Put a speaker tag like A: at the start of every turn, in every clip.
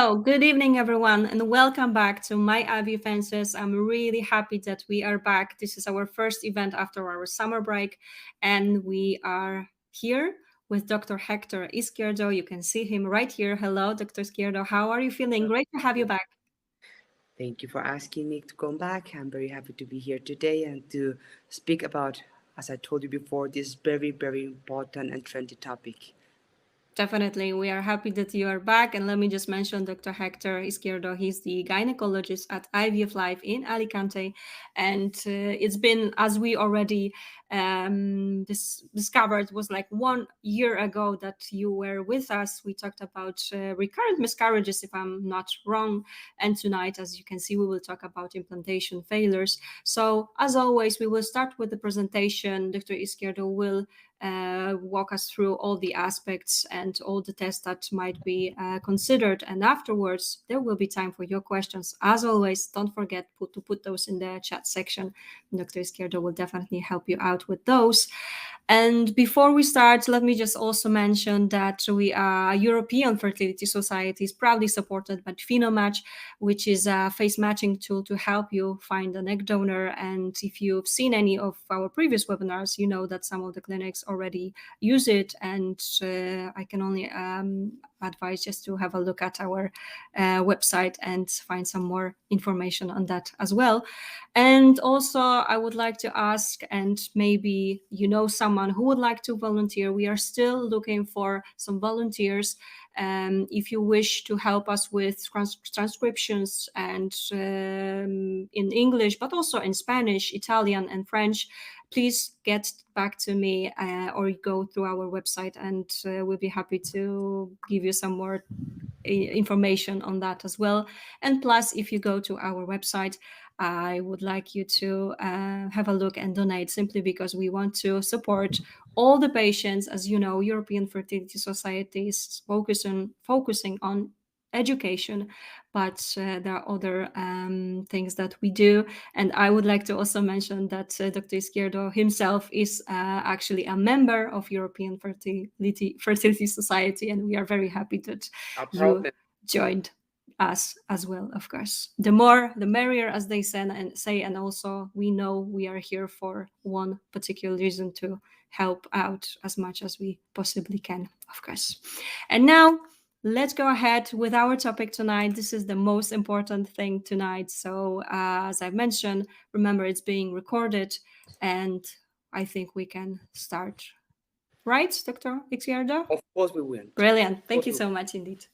A: So, good evening, everyone, and welcome back to My IVF Fences. I'm really happy that we are back. This is our first event after our summer break, and we are here with Dr. Héctor Izquierdo. You can see him right here. Hello, Dr. Izquierdo. How are you feeling? Great to have you back.
B: Thank you for asking me to come back. I'm very happy to be here today and to speak about, as I told you before, this very, very important and trendy topic.
A: Definitely. We are happy that you are back. And let me just mention Dr. Héctor Izquierdo. He's the gynecologist at IVF-Life in Alicante. And it's been, as we already discovered, was like 1 year ago that you were with us. We talked about recurrent miscarriages, if I'm not wrong. And tonight, as you can see, we will talk about implantation failures. So as always, we will start with the presentation. Dr. Izquierdo will walk us through all the aspects and all the tests that might be considered. And afterwards, there will be time for your questions. As always, don't forget to put those in the chat section. Dr. Izquierdo will definitely help you out with those. And before we start, let me just also mention that we are European Fertility Society is proudly supported by PhenoMatch, which is a face matching tool to help you find an egg donor. And if you've seen any of our previous webinars, you know that some of the clinics already use it. And I can only advise just to have a look at our website and find some more information on that as well. And also, I would like to ask, and maybe you know someone who would like to volunteer. We are still looking for some volunteers. If you wish to help us with transcriptions and in English, but also in Spanish, Italian, and French, please get back to me or go through our website, and we'll be happy to give you some more information on that as well. And plus, if you go to our website, I would like you to have a look and donate, simply because we want to support all the patients. As you know, European Fertility Society is focusing on education, but there are other things that we do. And I would like to also mention that Dr. Izquierdo himself is actually a member of European Fertility Society, and we are very happy that you joined us as well. Of course, the more the merrier, as they say, and also we know we are here for one particular reason: to help out as much as we possibly can, of course. And now let's go ahead with our topic tonight. This is the most important thing tonight. So as I've mentioned, remember, it's being recorded, and I think we can start. Right, Dr. Izquierdo?
B: Of course we will.
A: Brilliant. Thank you so much indeed.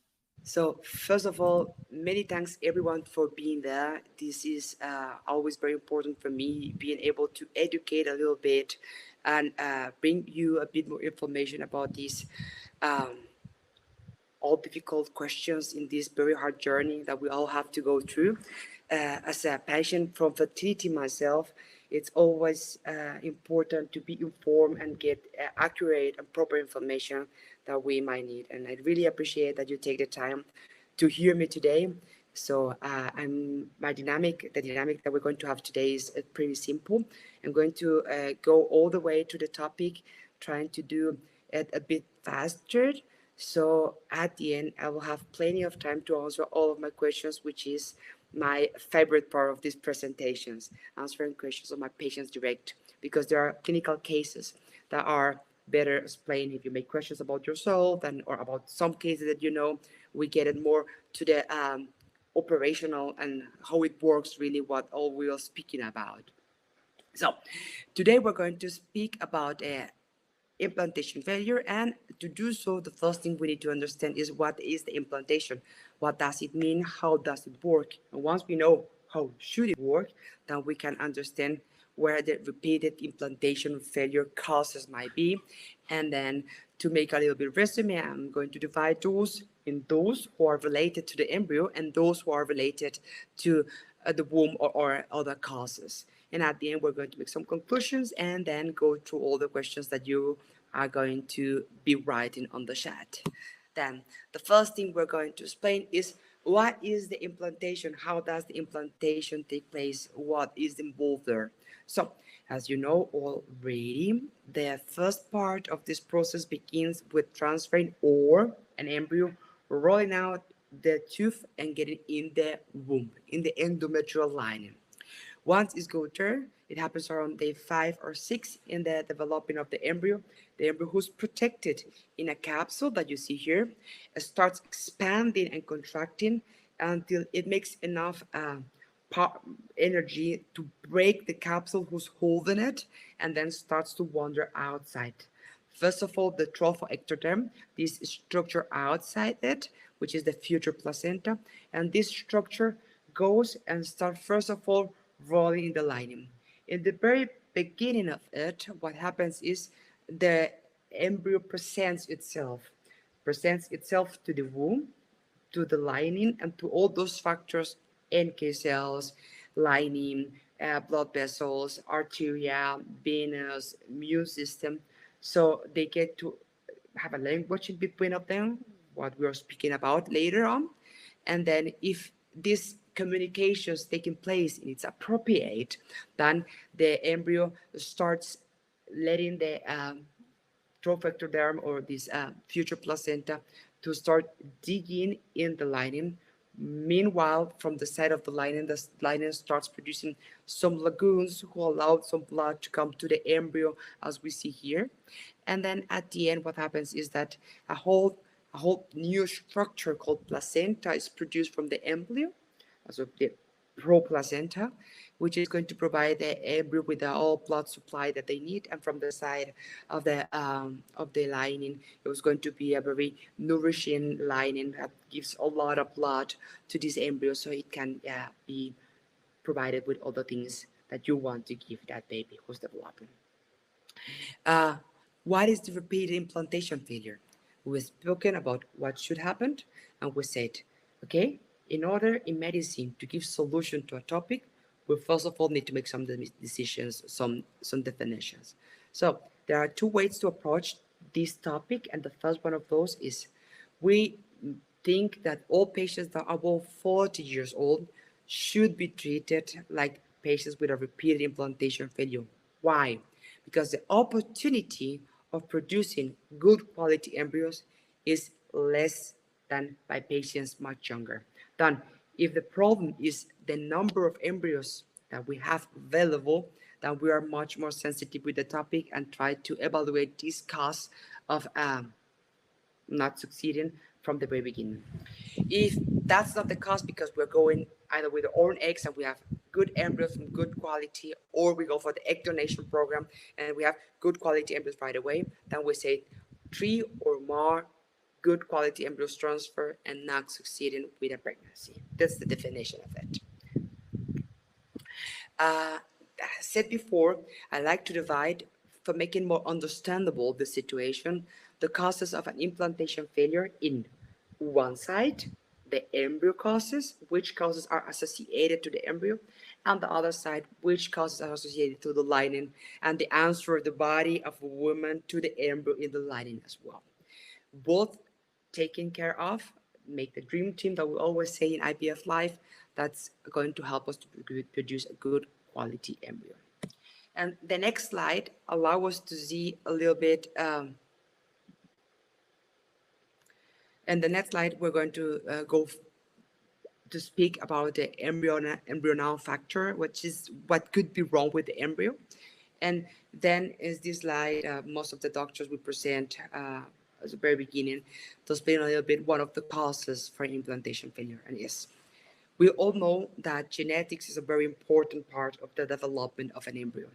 B: So first of all, many thanks everyone for being there. This is always very important for me, being able to educate a little bit and bring you a bit more information about these all difficult questions in this very hard journey that we all have to go through. As a patient from fertility myself, it's always important to be informed and get accurate and proper information that we might need. And I really appreciate that you take the time to hear me today. So the dynamic that we're going to have today is pretty simple. I'm going to go all the way to the topic, trying to do it a bit faster. So at the end, I will have plenty of time to answer all of my questions, which is my favorite part of these presentations, answering questions of my patients direct, because there are clinical cases that are better explained if you make questions about yourself or about some cases that you know. We get it more to the operational and how it works, really what all we are speaking about. So today we're going to speak about implantation failure, and to do so, the first thing we need to understand is what is the implantation, what does it mean, how does it work, and once we know how should it work, then we can understand where the repeated implantation failure causes might be. And then to make a little bit resume, I'm going to divide those in those who are related to the embryo and those who are related to the womb or other causes. And at the end, we're going to make some conclusions and then go through all the questions that you are going to be writing on the chat. Then the first thing we're going to explain is what is the implantation? How does the implantation take place? What is involved there? So, as you know already, the first part of this process begins with transferring an embryo rolling out the tooth and get it in the womb, in the endometrial lining. Once it's go there, it happens around day 5 or 6 in the development of the embryo. The embryo, who's protected in a capsule that you see here, starts expanding and contracting until it makes enough energy to break the capsule who's holding it, and then starts to wander outside. First of all, the trophectoderm, this structure outside it, which is the future placenta, and this structure goes and starts first of all rolling in the lining. In the very beginning of it, what happens is the embryo presents itself to the womb, to the lining, and to all those factors: NK cells, lining, blood vessels, arteria, venous, immune system. So they get to have a language in between of them, what we are speaking about later on. And then if this communications taking place and it's appropriate, then the embryo starts letting the trophectoderm, or this future placenta, to start digging in the lining. Meanwhile, from the side of the lining starts producing some lagoons who allow some blood to come to the embryo, as we see here. And then at the end, what happens is that a whole new structure called placenta is produced from the embryo, also the proplacenta, which is going to provide the embryo with the all blood supply that they need. And from the side of the lining, it was going to be a very nourishing lining that gives a lot of blood to this embryo, so it can be provided with other things that you want to give that baby who's developing. Uh, what is the repeated implantation failure? We've spoken about what should happen, and we said, okay, in order in medicine to give solution to a topic, we first of all need to make some decisions, some definitions. So there are two ways to approach this topic, and the first one of those is we think that all patients that are above 40 years old should be treated like patients with a repeated implantation failure. Why? Because the opportunity of producing good quality embryos is less than by patients much younger. Then, if the problem is the number of embryos that we have available, then we are much more sensitive with the topic and try to evaluate this cause of not succeeding from the very beginning. If that's not the case, because we're going either with our own eggs and we have good embryos from good quality, or we go for the egg donation program and we have good quality embryos right away, then we say 3 or more good quality embryos transfer and not succeeding with a pregnancy. That's the definition of it. As said before, I like to divide, for making more understandable the situation, the causes of an implantation failure in one side, the embryo causes, which causes are associated to the embryo, and the other side, which causes are associated to the lining, and the answer of the body of a woman to the embryo in the lining as well. Both taken care of make the dream team that we always say in IVF-Life, that's going to help us to produce a good quality embryo. And the next slide allow us to see a little bit. And the next slide, we're going to go to speak about the embryonal factor, which is what could be wrong with the embryo. And then is this slide, most of the doctors will present at the very beginning to explain a little bit one of the causes for implantation failure. And yes, we all know that genetics is a very important part of the development of an embryo.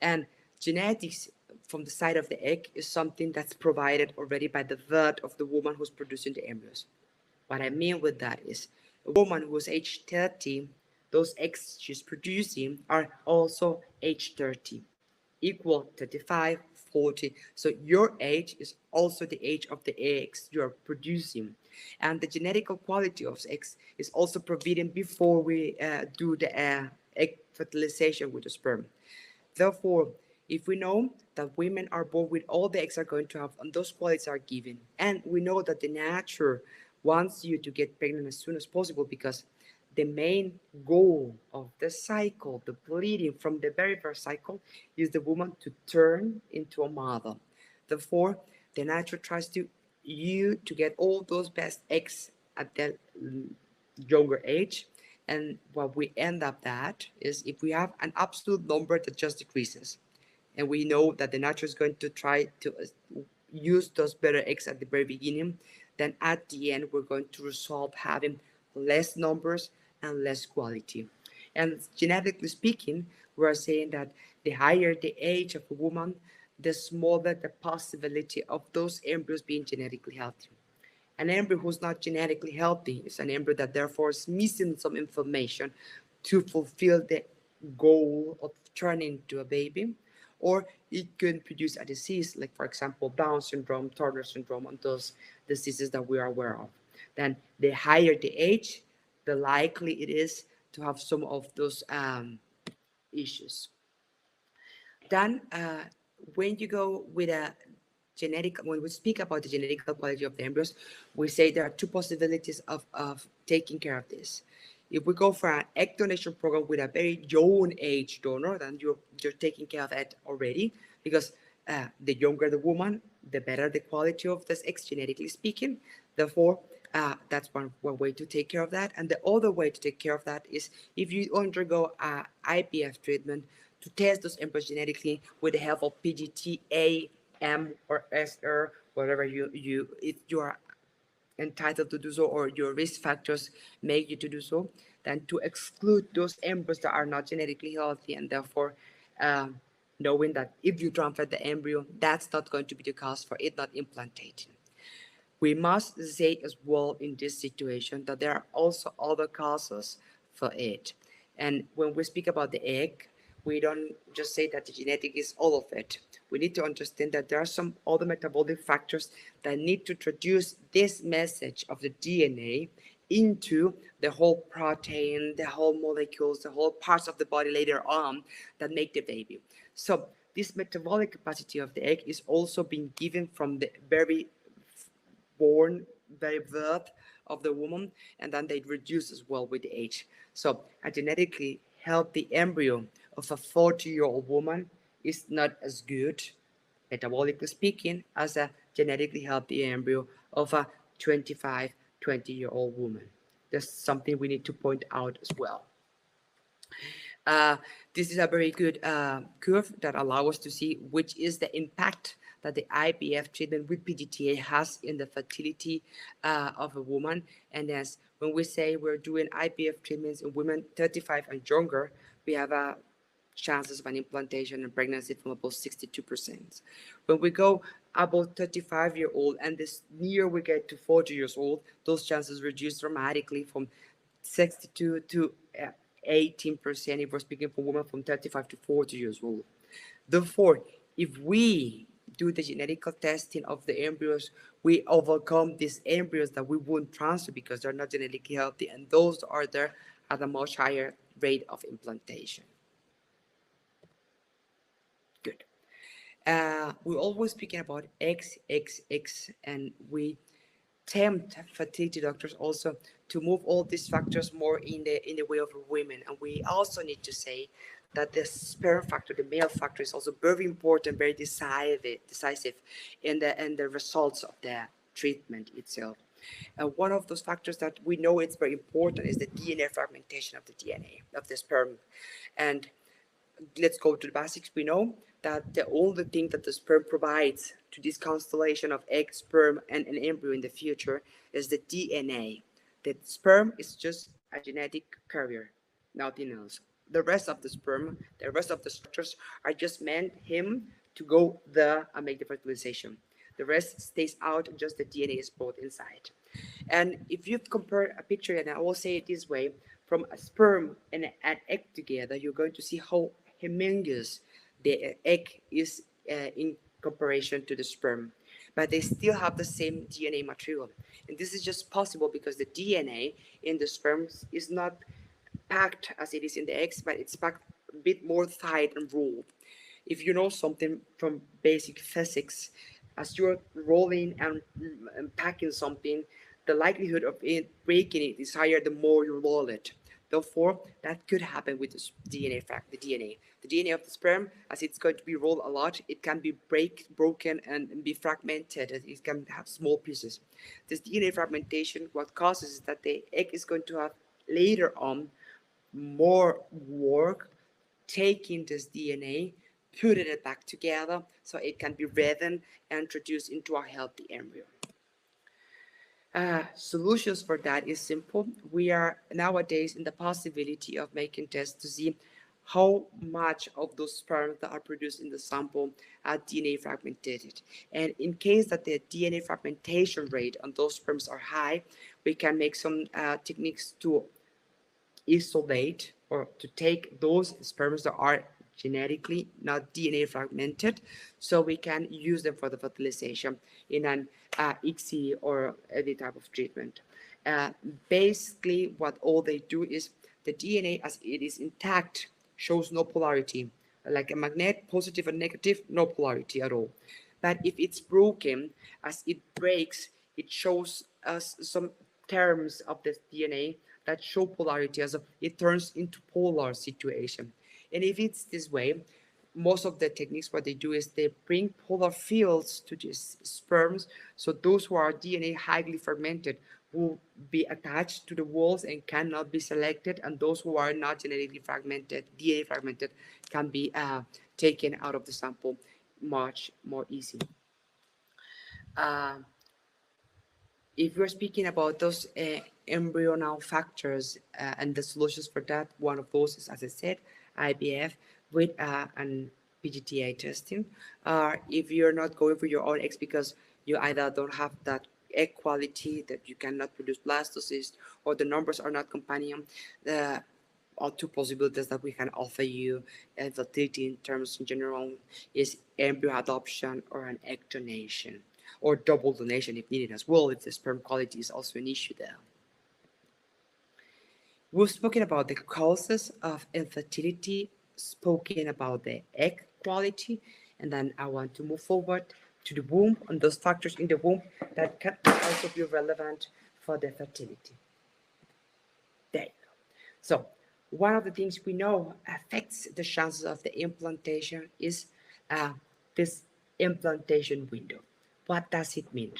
B: And genetics from the side of the egg is something that's provided already by the birth of the woman who's producing the embryos. What I mean with that is a woman who's age 30, those eggs she's producing are also age 30, equal 35, 40. So your age is also the age of the eggs you're producing. And the genetical quality of eggs is also provided before we do the egg fertilization with the sperm. Therefore, if we know that women are born with all the eggs are going to have, and those qualities are given, and we know that the nature wants you to get pregnant as soon as possible, because the main goal of the cycle, the bleeding from the very first cycle, is the woman to turn into a mother. Therefore, the nature tries to you to get all those best eggs at the younger age. And what we end up that is if we have an absolute number that just decreases, and we know that the nature is going to try to use those better eggs at the very beginning, then at the end we're going to resolve having less numbers and less quality. And genetically speaking, we're saying that the higher the age of a woman, the smaller the possibility of those embryos being genetically healthy. An embryo who's not genetically healthy is an embryo that therefore is missing some information to fulfill the goal of turning into a baby, or it can produce a disease like, for example, Down syndrome, Turner syndrome, and those diseases that we are aware of. Then the higher the age, the likely it is to have some of those issues. Then, when you go with a when we speak about the genetical quality of the embryos, we say there are two possibilities of taking care of this. If we go for an egg donation program with a very young age donor, then you're taking care of it already, because the younger the woman, the better the quality of this eggs, genetically speaking. Therefore, that's one way to take care of that. And the other way to take care of that is if you undergo a IVF treatment to test those embryos genetically with the help of PGT-A, M, or SR, whatever if you are entitled to do so, or your risk factors make you to do so, then to exclude those embryos that are not genetically healthy, and therefore um, knowing that if you transfer the embryo, that's not going to be the cause for it not implantating. We must say as well in this situation that there are also other causes for it. And when we speak about the egg, we don't just say that the genetic is all of it. We need to understand that there are some other metabolic factors that need to introduce this message of the DNA into the whole protein, the whole molecules, the whole parts of the body later on that make the baby. So this metabolic capacity of the egg is also being given from the very born, very birth of the woman, and then they reduce as well with the age. So a genetically healthy embryo of a 40-year-old woman is not as good, metabolically speaking, as a genetically healthy embryo of a 25, 20-year-old woman. That's something we need to point out as well. This is a very good curve that allows us to see which is the impact that the IVF treatment with PGTA has in the fertility of a woman. And as when we say we're doing IVF treatments in women 35 and younger, we have a chances of an implantation and pregnancy from about 62%. When we go about 35-year-old and this near we get to 40 years old, those chances reduce dramatically from 62 to 18% if we're speaking for women from 35 to 40 years old. Therefore, if we do the genetical testing of the embryos, we overcome these embryos that we won't transfer because they're not genetically healthy, and those are there at a much higher rate of implantation. Good. We're always speaking about X, X, X, and we tempt fertility doctors also to move all these factors more in the way of women. And we also need to say that the sperm factor, the male factor, is also very important, very decisive in the results of the treatment itself. And one of those factors that we know it's very important is the DNA fragmentation of the DNA of the sperm. And let's go to the basics. We know that the only thing that the sperm provides to this constellation of egg, sperm, and an embryo in the future is the DNA. The sperm is just a genetic carrier, nothing else. The rest of the sperm, the rest of the structures are just meant him to go there and make the fertilization. The rest stays out, just the DNA is brought inside. And if you compare a picture, and I will say it this way, from a sperm and an egg together, you're going to see how humongous the egg is in comparison to the sperm. But they still have the same DNA material. And this is just possible because the DNA in the sperms is not packed as it is in the eggs, but it's packed a bit more tight and rolled. If you know something from basic physics, as you're rolling and packing something, the likelihood of it breaking it is higher the more you roll it. Therefore, that could happen with the DNA fact, the DNA. The DNA of the sperm, as it's going to be rolled a lot, it can be broken and be fragmented. It can have small pieces. This DNA fragmentation, what causes is that the egg is going to have later on more work taking this DNA, putting it back together so it can be reddened and introduced into a healthy embryo. Solutions for that is simple. We are nowadays in the possibility of making tests to see how much of those sperms that are produced in the sample are DNA fragmented. And in case that the DNA fragmentation rate on those sperms are high, we can make some techniques to isolate or to take those sperms that are genetically not DNA fragmented, so we can use them for the fertilization in an ICSI or any type of treatment. Uh, Basically, what all they do is the DNA as it is intact shows no polarity, like a magnet, positive and negative, no polarity at all. But if it's broken, as it breaks, it shows us some terms of the DNA that show polarity, as it turns into polar situation. And if it's this way, most of the techniques, what they do is they bring polar fields to these sperms, so those who are DNA highly fragmented will be attached to the walls and cannot be selected, and those who are not genetically fragmented, DNA fragmented, can be taken out of the sample much more easy. Uh, if we're speaking about those embryonal factors and the solutions for that, one of those is, as I said, IVF with an PGTA testing. If you're not going for your own eggs because you either don't have that egg quality that you cannot produce blastocysts or the numbers are not companion, or two possibilities that we can offer you fertility in terms in general is embryo adoption or an egg donation or double donation if needed as well, if the sperm quality is also an issue there. We've spoken about the causes of infertility, spoken about the egg quality, and then I want to move forward to the womb and those factors in the womb that can also be relevant for the fertility. There you go. So, one of the things we know affects the chances of the implantation is this implantation window. What does it mean?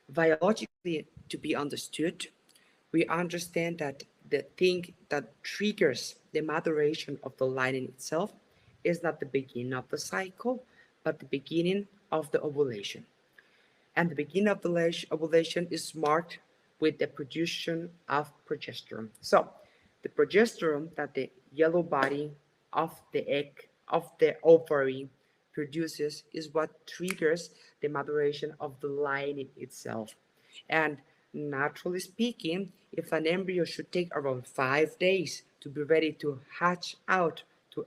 B: Biologically, to be understood, we understand that the thing that triggers the maturation of the lining itself is not the beginning of the cycle, but the beginning of the ovulation. And the beginning of the ovulation is marked with the production of progesterone. So, the progesterone that the yellow body of the egg, of the ovary, produces is what triggers the maturation of the lining itself. And naturally speaking, if an embryo should take around 5 days to be ready to hatch out, to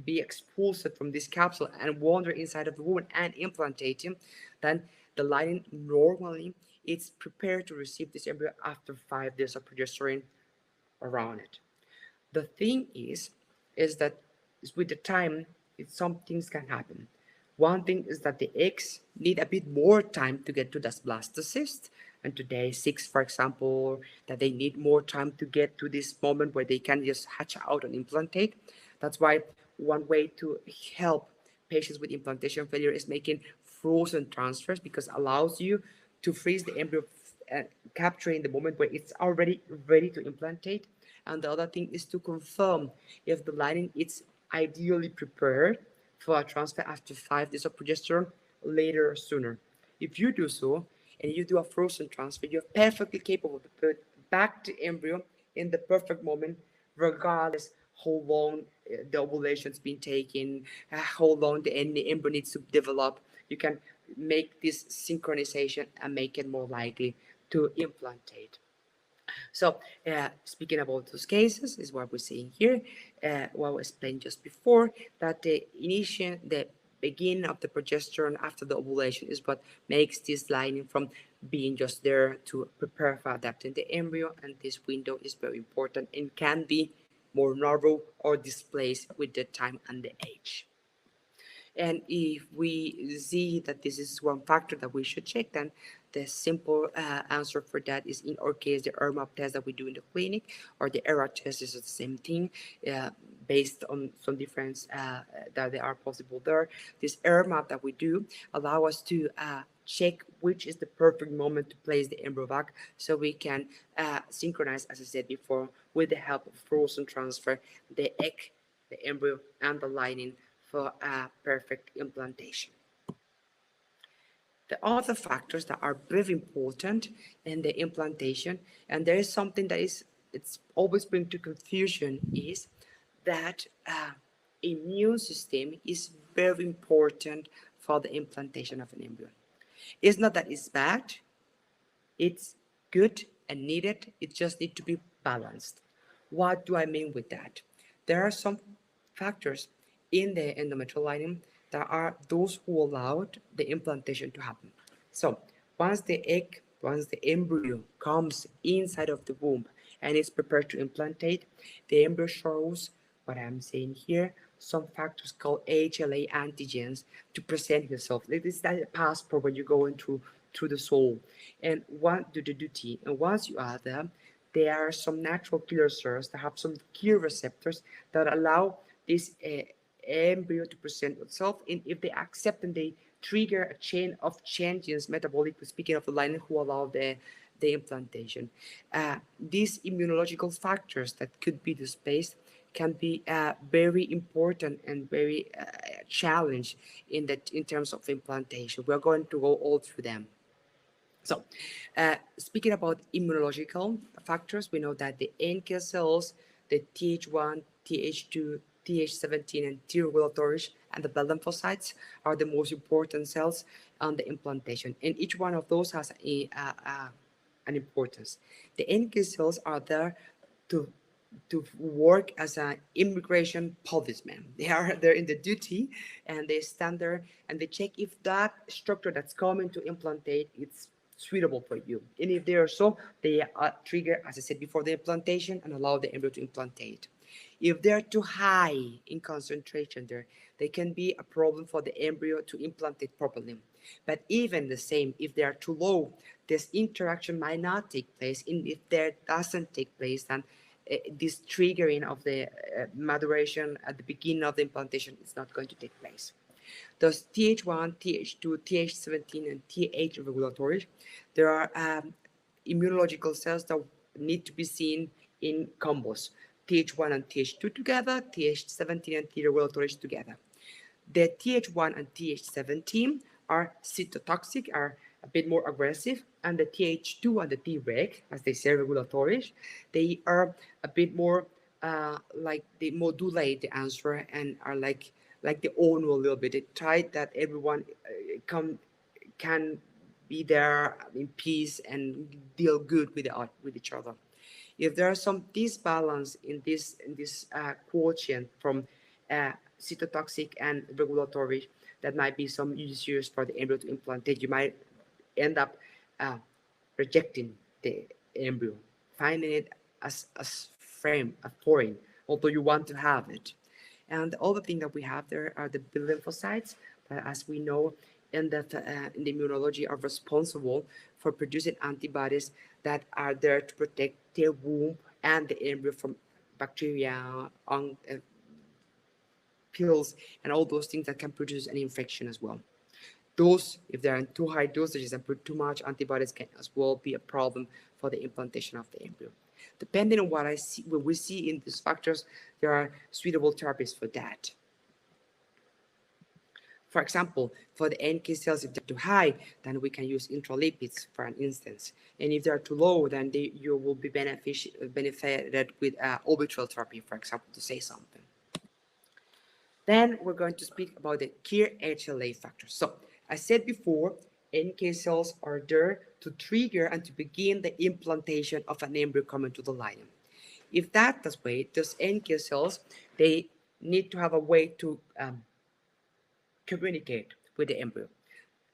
B: be expulsed from this capsule and wander inside of the womb and implantate him, then the lining normally it's prepared to receive this embryo after 5 days of progesterone around it. The thing is that with the time, some things can happen. One thing is that the eggs need a bit more time to get to the blastocyst, and today 6, for example, that they need more time to get to this moment where they can just hatch out and implantate. That's why one way to help patients with implantation failure is making frozen transfers, because it allows you to freeze the embryo and capturing the moment where it's already ready to implantate. And the other thing is to confirm if the lining is ideally prepared for a transfer after 5 days of progesterone, later or sooner. If you do so and you do a frozen transfer, you're perfectly capable to put back the embryo in the perfect moment, regardless how long the ovulation's been taken, how long the embryo needs to develop. You can make this synchronization and make it more likely to implantate. So, speaking about those cases, is what we're seeing here. What was explained just before, that the beginning of the progesterone after the ovulation is what makes this lining from being just there to prepare for adapting the embryo, and this window is very important and can be more narrow or displaced with the time and the age. And if we see that this is one factor that we should check, then the simple answer for that is, in our case, the ERMAP test that we do in the clinic, or the ERA test is the same thing, based on some difference that they are possible there. This ERMAP that we do allow us to check which is the perfect moment to place the embryo back, so we can synchronize, as I said before, with the help of frozen transfer, the egg, the embryo, and the lining for a perfect implantation. The other factors that are very important in the implantation, and there is something that it's always bring to confusion, is that immune system is very important for the implantation of an embryo. It's not that it's bad, it's good and needed, it just needs to be balanced. What do I mean with that? There are some factors in the endometrial lining that are those who allowed the implantation to happen. So once the embryo comes inside of the womb and is prepared to implantate, the embryo shows what I'm saying here, some factors called HLA antigens to present yourself. It is that passport when you go into through the soul. And what do the duty? And once you add them, there are some natural killer cells that have some key receptors that allow this embryo to present itself. And if they accept, and they trigger a chain of changes, metabolically speaking, of the lining who allow the implantation. These immunological factors that could be displaced can be very important and very challenged in terms of implantation. We're going to go all through them. So, speaking about immunological factors, we know that the NK cells, the Th1, Th2, Th17, and T regulatory, and the blood lymphocytes are the most important cells on the implantation. And each one of those has an importance. The NK cells are there to work as an immigration policeman. They're in the duty, and they stand there and they check if that structure that's coming to implantate it's suitable for you. And if they are so, they trigger, as I said before, the implantation and allow the embryo to implantate. If they're too high in concentration there, they can be a problem for the embryo to implantate properly. But even the same, if they are too low, this interaction might not take place. And if there doesn't take place, then this triggering of the maturation at the beginning of the implantation is not going to take place. Those Th1, Th2, Th17, and Th regulatory, there are immunological cells that need to be seen in combos. Th1 and Th2 together, Th17 and T regulatory together. The Th1 and Th17 are cytotoxic, are a bit more aggressive, and the Th2 and the Treg, as they say, regulatory, they are a bit more like they modulate the answer and are like the ONU a little bit. They try that everyone can be there in peace and deal good with each other. If there are some disbalance in this quotient from cytotoxic and regulatory, that might be some issues for the embryo to implantate. You might end up rejecting the embryo, finding it as foreign, although you want to have it. And the other thing that we have there are the B lymphocytes that, as we know, in the immunology, are responsible for producing antibodies that are there to protect the womb and the embryo from bacteria, pills, and all those things that can produce an infection as well. Those, if they're in too high dosages and put too much antibodies, can as well be a problem for the implantation of the embryo. Depending on what we see in these factors, there are suitable therapies for that. For example, for the NK cells, if they're too high, then we can use intralipids, for an instance. And if they're too low, then you will be benefited with orbital therapy, for example, to say something. Then we're going to speak about the key HLA factors. So, I said before, NK cells are there to trigger and to begin the implantation of an embryo coming to the lining. If that's way, those NK cells, they need to have a way to communicate with the embryo.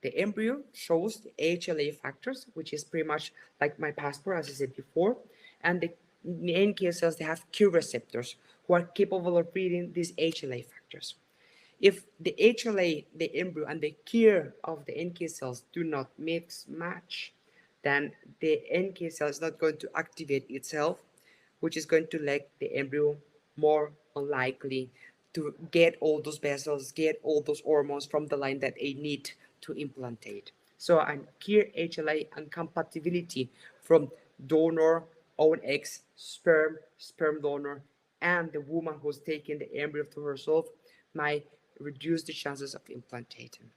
B: The embryo shows the HLA factors, which is pretty much like my passport, as I said before, and the NK cells, they have Q receptors who are capable of reading these HLA factors. If the HLA, the embryo, and the cure of the NK cells do not match, then the NK cell is not going to activate itself, which is going to make the embryo more unlikely to get all those vessels, get all those hormones from the line that they need to implantate. So, and clear HLA and compatibility from donor, own eggs, sperm donor, and the woman who's taking the embryo to herself might reduce the chances of implantation.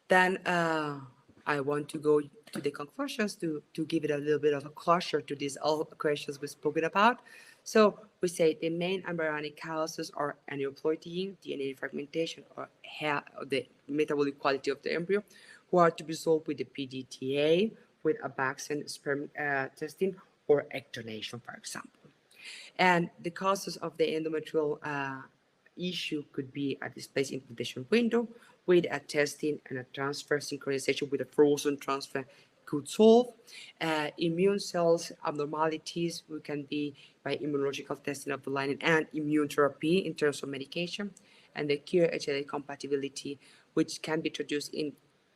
B: Then I want to go to the conclusions to give it a little bit of a closure to these all questions we've spoken about. So we say the main embryonic causes are aneuploidy, DNA fragmentation, or the metabolic quality of the embryo, who are to be solved with the PGTA, with a vaccine sperm testing, or egg donation, for example. And the causes of the endometrial issue could be a displaced implantation window with a testing and a transfer synchronization with a frozen transfer could solve. Immune cells abnormalities can be by immunological testing of the lining and immune therapy in terms of medication. And the cure HLA compatibility, which can be introduced in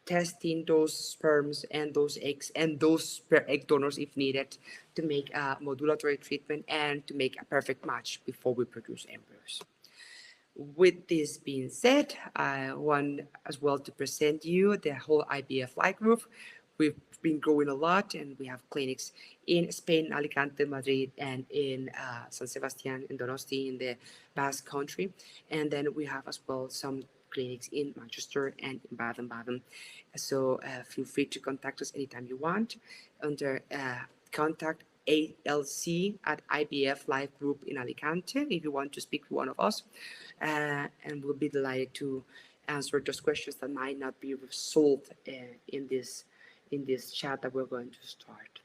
B: testing those sperms and those eggs and those egg donors if needed to make a modulatory treatment and to make a perfect match before we produce embryos. With this being said, I want as well to present you the whole IVF-Life Group. We've been growing a lot, and we have clinics in Spain, Alicante, Madrid, and in San Sebastian and Donosti in the Basque Country. And then we have as well some clinics in Manchester and in Baden-Baden. So feel free to contact us anytime you want under contact ALC at IVF-Life Group in Alicante if you want to speak to one of us. And we'll be delighted to answer those questions that might not be resolved in this chat that we're going to start.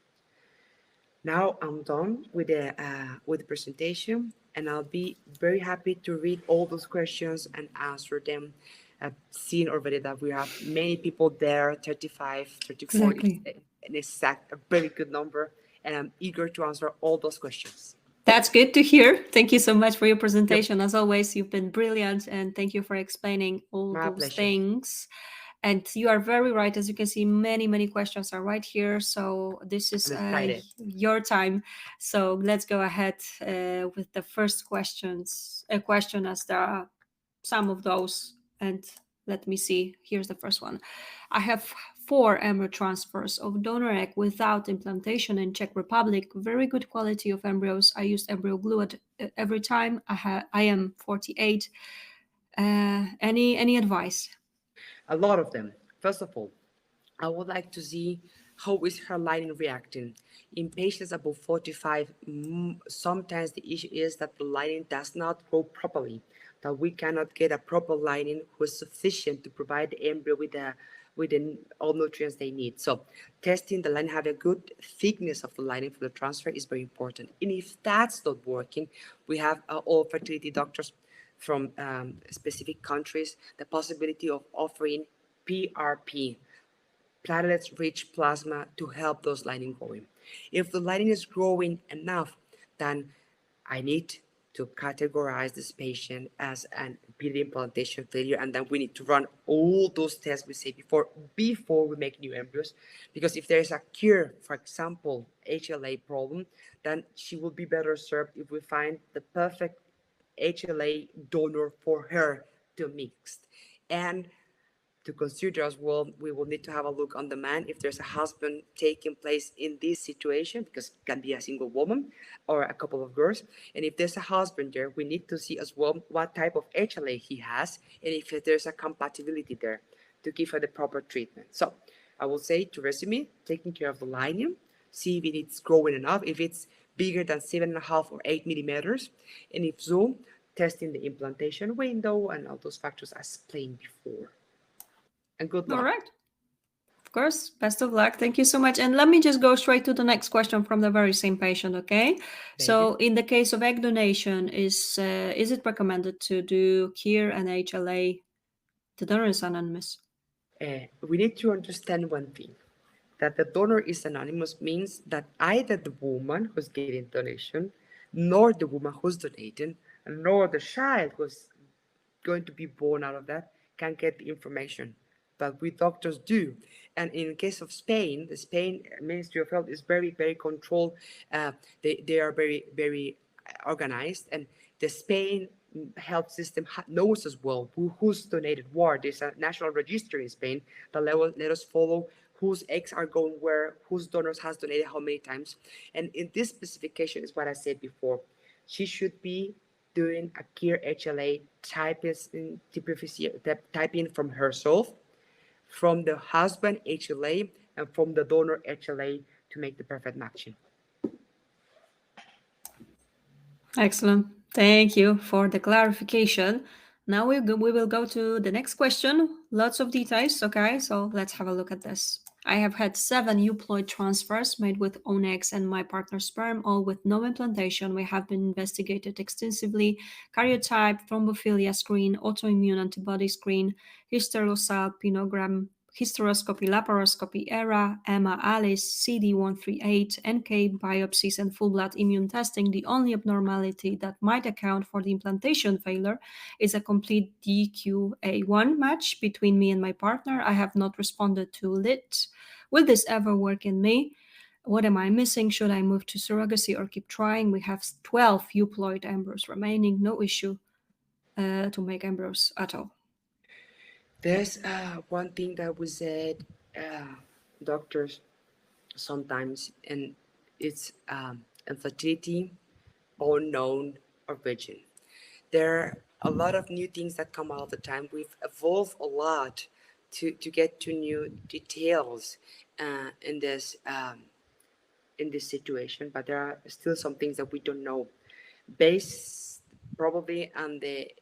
B: Now I'm done with the presentation, and I'll be very happy to read all those questions and answer them. I've seen already that we have many people there, 35, 34,
A: Exactly.
B: an exact, a very good number, and I'm eager to answer all those questions.
A: That's good to hear. Thank you so much for your
B: Yep,
A: presentation. As always, you've been brilliant, and thank you for explaining all
B: my
A: those
B: pleasure.
A: things. And you are very right. As you can see, many questions are right here. So this is
B: I'm excited.
A: your time. So let's go ahead with the first questions. A question, as there are some of those. And let me see. Here's the first one. I have 4 embryo transfers of donor egg without implantation in Czech Republic. Very good quality of embryos. I used embryo glue every time. I am 48. Any advice?
B: A lot of them. First of all, I would like to see how is her lining reacting. In patients above 45, sometimes the issue is that the lining does not grow properly, that we cannot get a proper lining who is sufficient to provide the embryo with all nutrients they need. So testing the lining, have a good thickness of the lining for the transfer is very important. And if that's not working, we have all fertility doctors from specific countries the possibility of offering PRP, platelets-rich plasma, to help those lining growing. If the lining is growing enough, then I need to categorize this patient as an repeated implantation failure, and then we need to run all those tests we say before we make new embryos. Because if there is a cure, for example, HLA problem, then she will be better served if we find the perfect HLA donor for her to mix. And to consider as well, we will need to have a look on the man if there's a husband taking place in this situation, because it can be a single woman or a couple of girls. And if there's a husband there, we need to see as well what type of HLA he has and if there's a compatibility there to give her the proper treatment. So I will say, to resume, taking care of the lining, see if it's growing enough, if it's bigger than 7.5 or 8 millimeters, and if so, testing the implantation window and all those factors as explained before. And good
A: All
B: luck.
A: right. Of course. Best of luck. Thank you so much. And let me just go straight to the next question from the very same patient, okay? So in the case of egg donation, is it recommended to do KIR and HLA? The donor is anonymous.
B: We need to understand one thing, that the donor is anonymous means that either the woman who's getting donation nor the woman who's donating nor the child who's going to be born out of that can get the information. But we doctors do. And in the case of Spain, the Spain Ministry of Health is very, very controlled. They are very, very organized. And the Spain health system knows as well who's donated what. There's a national register in Spain that let us follow whose eggs are going where, whose donors has donated how many times. And in this specification is what I said before. She should be doing a clear HLA typing from herself, from the husband HLA, and from the donor HLA to make the perfect matching.
A: Excellent. Thank you for the clarification. Now we will go to the next question. Lots of details. Okay, so let's have a look at this. I have had 7 euploid transfers made with own eggs and my partner's sperm, all with no implantation. We have been investigated extensively: karyotype, thrombophilia screen, autoimmune antibody screen, hysterosalpinogram, hysteroscopy, laparoscopy, ERA, EMA, ALICE, CD138, NK biopsies, and full blood immune testing. The only abnormality that might account for the implantation failure is a complete DQA1 match between me and my partner. I have not responded to LIT. Will this ever work in me? What am I missing? Should I move to surrogacy or keep trying? We have 12 euploid embryos remaining. No issue to make embryos at all.
B: There's one thing that we said, doctors sometimes, and it's infertility unknown origin. There are a lot of new things that come all the time. We've evolved a lot to get to new details in this situation, but there are still some things that we don't know, based probably on the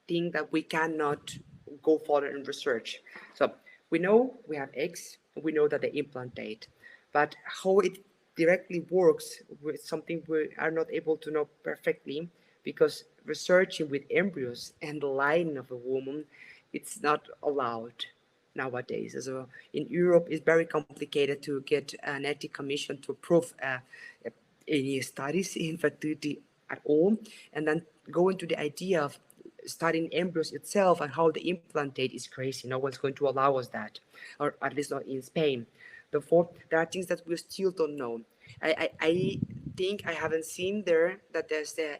B: thing that we cannot go further in research. So we know we have eggs, we know that they implantate, but how it directly works with something we are not able to know perfectly, because researching with embryos and the line of a woman, it's not allowed nowadays. So in Europe, it's very complicated to get an ethics commission to approve any studies in fertility at all, and then go into the idea of studying embryos itself and how they implantate is crazy. No one's going to allow us that, or at least not in Spain. Therefore, there are things that we still don't know. I think I haven't seen there that there's the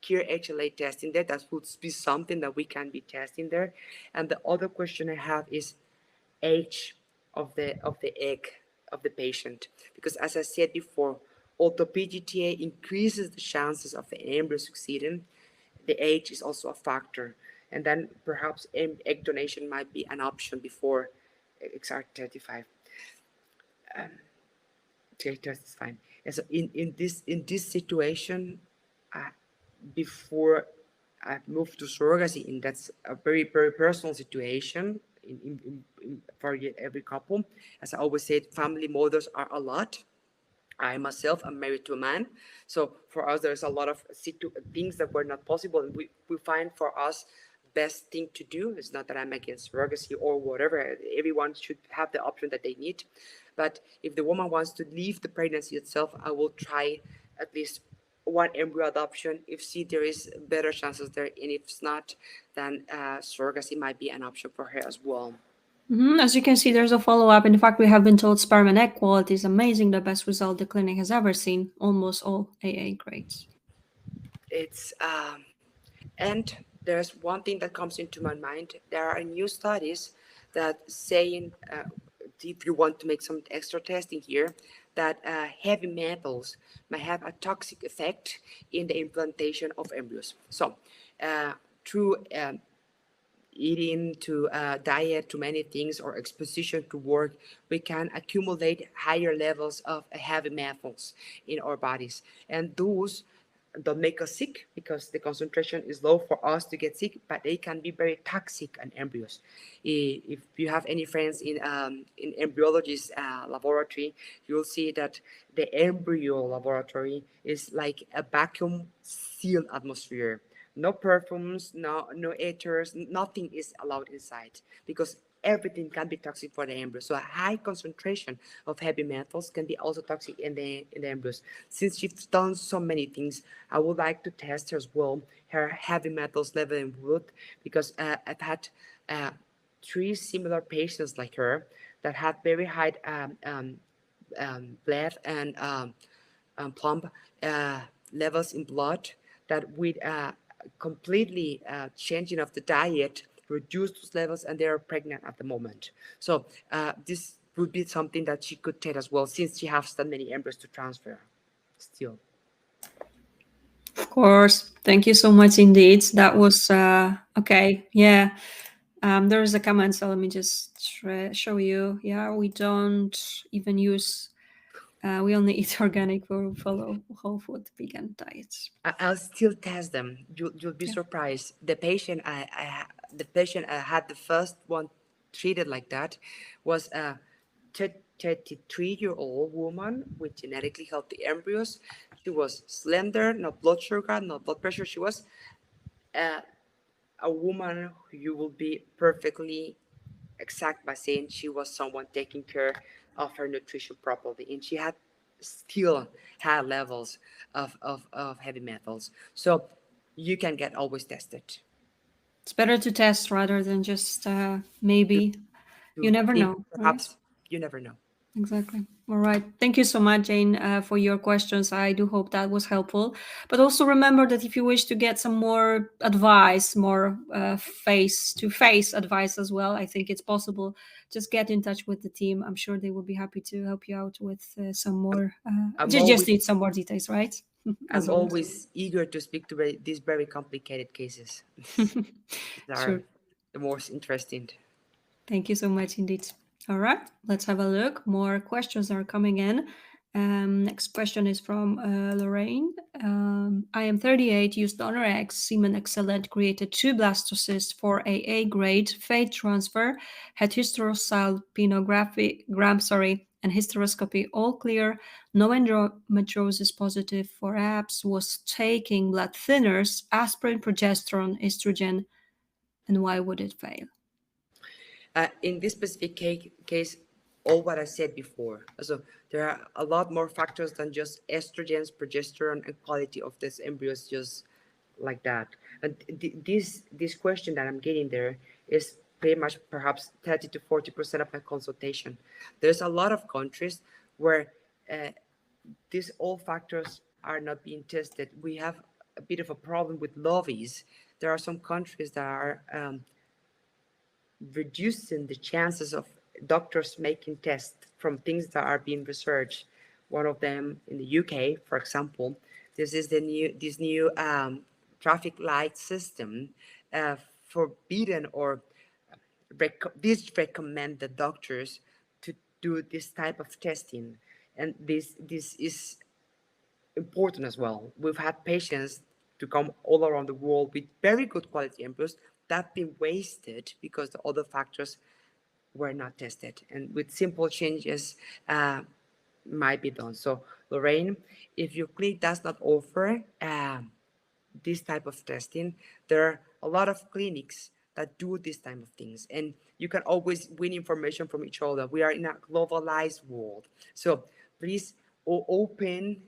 B: clear HLA testing there. That would be something that we can be testing there. And the other question I have is age of the egg of the patient, because as I said before, although PGTA increases the chances of the embryo succeeding, the age is also a factor, and then perhaps egg donation might be an option before XR35. Test is fine. And so in this situation, before I moved to surrogacy, and that's a very, very personal situation for every couple. As I always said, family models are a lot. I myself am married to a man, so for us there's a lot of things that were not possible, and we find for us best thing to do. It's not that I'm against surrogacy or whatever. Everyone should have the option that they need, but if the woman wants to leave the pregnancy itself, I will try at least one embryo adoption. If there is better chances there, and if it's not, then surrogacy might be an option for her as well.
A: As you can see, there's a follow-up. In fact, we have been told sperm and egg quality is amazing, the best result the clinic has ever seen, almost all AA grades.
B: It's and there's one thing that comes into my mind. There are new studies that saying, if you want to make some extra testing here, that heavy metals might have a toxic effect in the implantation of embryos. So through eating, to diet, to many things, or exposition to work, we can accumulate higher levels of heavy metals in our bodies, and those don't make us sick because the concentration is low for us to get sick, but they can be very toxic on embryos. If you have any friends in embryologist laboratory, you'll see that the embryo laboratory is like a vacuum sealed atmosphere. No perfumes, no ethers, nothing is allowed inside, because everything can be toxic for the embryo. So a high concentration of heavy metals can be also toxic in the embryos. Since she's done so many things, I would like to test her as well, her heavy metals level in blood, because I've had three similar patients like her that have very high blood and plump levels in blood, that with completely changing of the diet reduce those levels, and they are pregnant at the moment. So this would be something that she could take as well, since she has so many embryos to transfer still.
A: Of course. Thank you so much indeed. That was okay. Yeah. There is a comment, so let me just show you. Yeah, we don't even use. We only eat organic. We follow whole food vegan diets.
B: I'll still test them. You'll be
A: Yeah.
B: surprised. The patient I had the first one treated like that was a 33-year-old woman with genetically healthy embryos. She was slender, no blood sugar, no blood pressure. She was uh, a woman who you will be perfectly exact by saying she was someone taking care of her nutrition properly, and she had still high levels of heavy metals. So you can get always tested
A: It's better to test rather than just
B: to,
A: maybe. You
B: to
A: never
B: think
A: know, right?
B: perhaps. You never know.
A: Exactly. All right. Thank you so much, Jane, for your questions. I do hope that was helpful. But also remember that if you wish to get some more advice, more face-to-face advice as well, I think it's possible. Just get in touch with the team. I'm sure they will be happy to help you out with some
B: I'm,
A: more.
B: I'm
A: Just
B: always
A: need some more details, right? As
B: I'm
A: always.
B: always eager to speak to these very complicated cases. These
A: Sure.
B: are the most interesting.
A: Thank you so much indeed. All right, let's have a look. More questions are coming in. Next question is from Lorraine. I am 38, used donor eggs, semen excellent, created 2 blastocysts for AA grade, fate transfer, had hysterosalpinography, and hysteroscopy, all clear, no endometriosis positive for abs, was taking blood thinners, aspirin, progesterone, estrogen, and why would it fail?
B: In this specific case, all what I said before. So there are a lot more factors than just estrogens, progesterone, and quality of this embryos, just like that. And this question that I'm getting there is pretty much perhaps 30 to 40% of my consultation. There's a lot of countries where uh, these all factors are not being tested. We have a bit of a problem with lobbies. There are some countries that are reducing the chances of doctors making tests from things that are being researched. One of them in the UK, for example, this new traffic light system forbidden or this recommend the doctors to do this type of testing, and this is important as well. We've had patients to come all around the world with very good quality embryos that have been wasted because the other factors were not tested. And with simple changes, might be done. So, Lorraine, if your clinic does not offer this type of testing, there are a lot of clinics that do this type of things, and you can always win information from each other. We are in a globalized world, so please open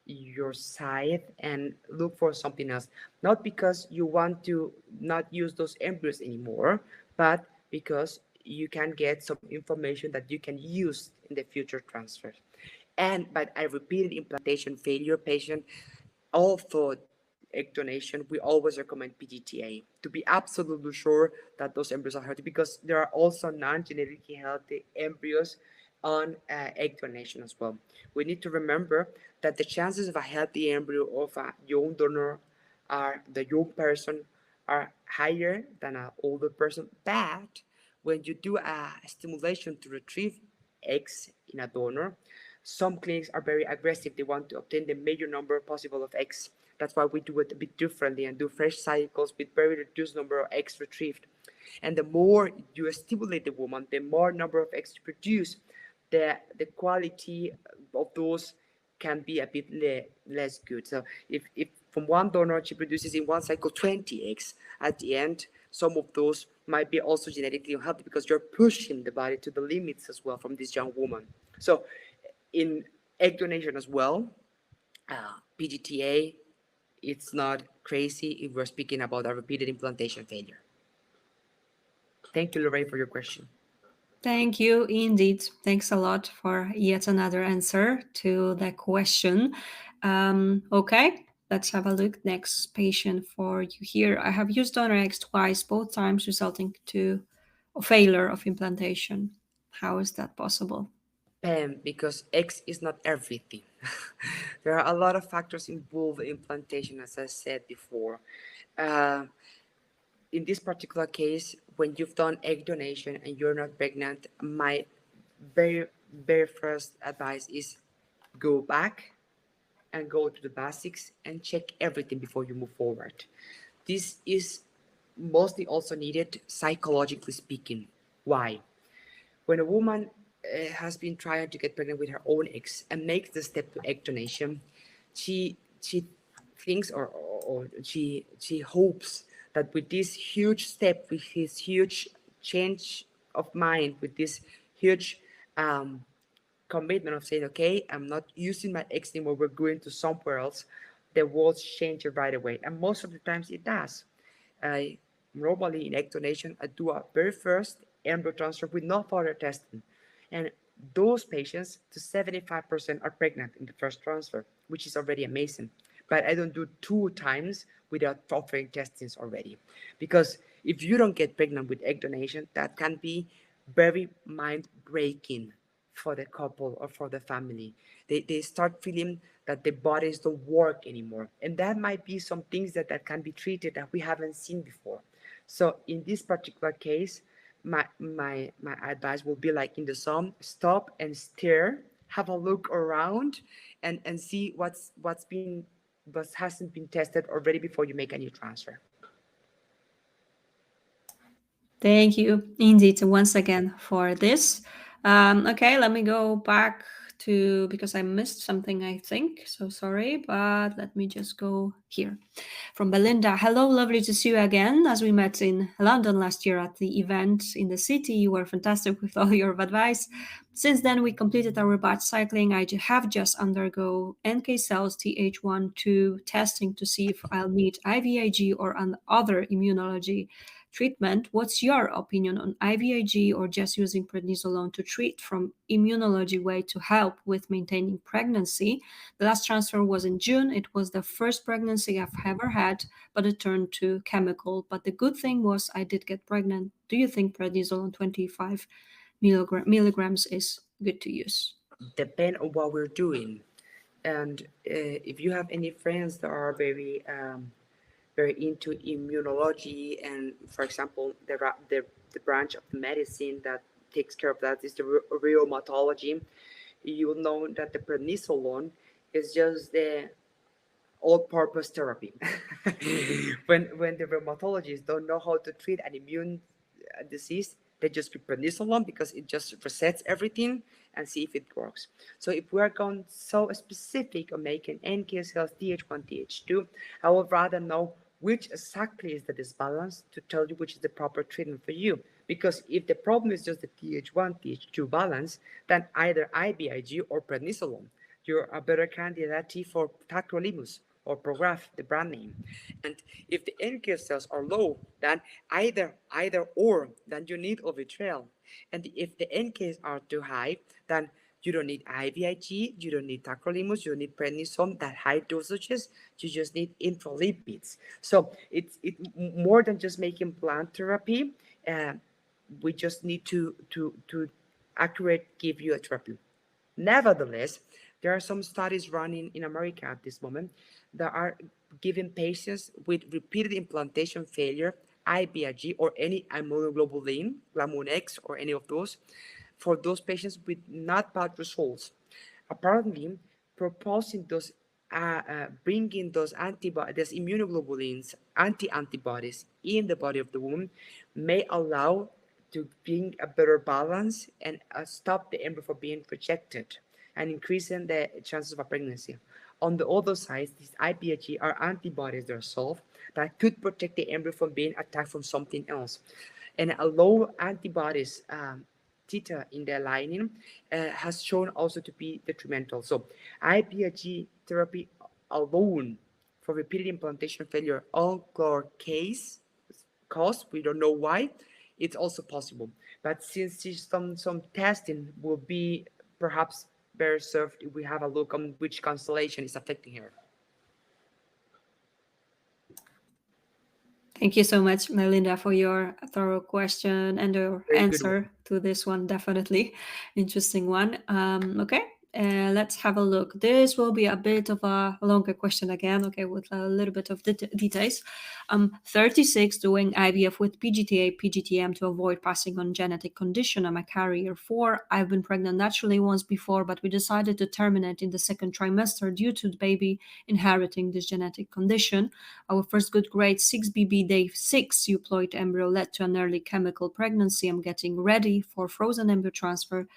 B: your site and look for something else, not because you want to not use those embryos anymore, but because you can get some information that you can use in the future transfers. And but I repeated, implantation failure patient, although egg donation, we always recommend PGTA to be absolutely sure that those embryos are healthy, because there are also non-genetically healthy embryos on egg donation as well. We need to remember that the chances of a healthy embryo of a young donor are the young person are higher than an older person. But when you do a stimulation to retrieve eggs in a donor, some clinics are very aggressive. They want to obtain the major number possible of eggs. That's why we do it a bit differently and do fresh cycles with very reduced number of eggs retrieved. And the more you stimulate the woman, the more number of eggs you produce, the quality of those can be a bit less good. So if from one donor she produces in one cycle 20 eggs, at the end some of those might be also genetically unhealthy because you're pushing the body to the limits as well from this young woman. So in egg donation as well, PGTA, it's not crazy if we're speaking about a repeated implantation failure. Thank you, Lorraine, for your question.
A: Thank you, indeed. Thanks a lot for yet another answer to the question. Okay, let's have a look. Next patient for you here. I have used donor eggs twice, both times resulting to a failure of implantation. How is that possible?
B: Pam, because X is not everything. There are a lot of factors involved in implantation, as I said before. Uh, in this particular case, when you've done egg donation and you're not pregnant, my very first advice is go back and go to the basics and check everything before you move forward. This is mostly also needed psychologically speaking. Why? When a woman has been trying to get pregnant with her own eggs and makes the step to egg donation, she thinks or she hopes that with this huge step, with this huge change of mind, with this huge commitment of saying, okay, I'm not using my eggs anymore, we're going to somewhere else, the world changes right away. And most of the times it does. I normally in egg donation, I do a very first embryo transfer with no further testing. And those patients, to 75% are pregnant in the first transfer, which is already amazing. But I don't do 2 times without offering testings already. Because if you don't get pregnant with egg donation, that can be very mind breaking for the couple or for the family. They start feeling that their bodies don't work anymore. And that might be some things that can be treated that we haven't seen before. So in this particular case, my advice will be like in the sum, stop and stare, have a look around and see what hasn't been tested already before you make a new transfer.
A: Thank you, indeed, once again for this. Okay, let me go back to because I missed something, I think. So sorry, but let me just go here. From Belinda, hello, lovely to see you again. As we met in London last year at the event in the city, you were fantastic with all your advice. Since then, we completed our batch cycling. I have just undergo NK cells Th1/2 testing to see if I'll need IVIG or other immunology treatment. What's your opinion on IVIG or just using prednisolone to treat from immunology way to help with maintaining pregnancy? The last transfer was in June. It was the first pregnancy I've ever had, but it turned to chemical. But the good thing was I did get pregnant. Do you think prednisolone 25 milligrams is good to use?
B: Depend on what we're doing. And if you have any friends that are very into immunology, and for example, the branch of the medicine that takes care of that is the rheumatology, you will know that the prednisolone is just the all-purpose therapy. When the rheumatologists don't know how to treat an immune disease, they just give prednisolone because it just resets everything and see if it works. So if we are going so specific on making NK cells Th1, Th2, I would rather know which exactly is the disbalance to tell you which is the proper treatment for you. Because if the problem is just the Th1, Th2 balance, then either IVIG or prednisolone. You're a better candidate for tacrolimus or Prograf, the brand name. And if the NK cells are low, then either or, then you need Ovitrel. And if the NKs are too high, then you don't need IVIG, you don't need tacrolimus, you don't need prednisone, that high dosages, you just need infralipids. So it's more than just making plant therapy. We just need to accurate give you a therapy. Nevertheless, there are some studies running in America at this moment that are giving patients with repeated implantation failure, IVIG, or any immunoglobulin, Glamoon X, or any of those, for those patients with not bad results. Apparently, proposing those, bringing those antibodies, those immunoglobulins, antibodies in the body of the woman may allow to bring a better balance and stop the embryo from being rejected. and increasing the chances of a pregnancy. On the other side, these IVIG are antibodies themselves that could protect the embryo from being attacked from something else. And a low antibodies titer in their lining has shown also to be detrimental. So IVIG therapy alone for repeated implantation failure on cause, we don't know why, it's also possible. But since some testing will be perhaps better served if we have a look on which constellation is affecting her.
A: Thank you so much, Melinda, for your thorough question and your
B: Very good one.
A: answer to this one. Definitely interesting one. Okay, let's have a look. This will be a bit of a longer question again, okay, with a little bit of details. 36, doing IVF with PGTA, PGTM to avoid passing on genetic condition. I'm a carrier 4. I've been pregnant naturally once before, but we decided to terminate in the second trimester due to the baby inheriting this genetic condition. Our first good grade 6BB day 6 euploid embryo led to an early chemical pregnancy. I'm getting ready for frozen embryo transfer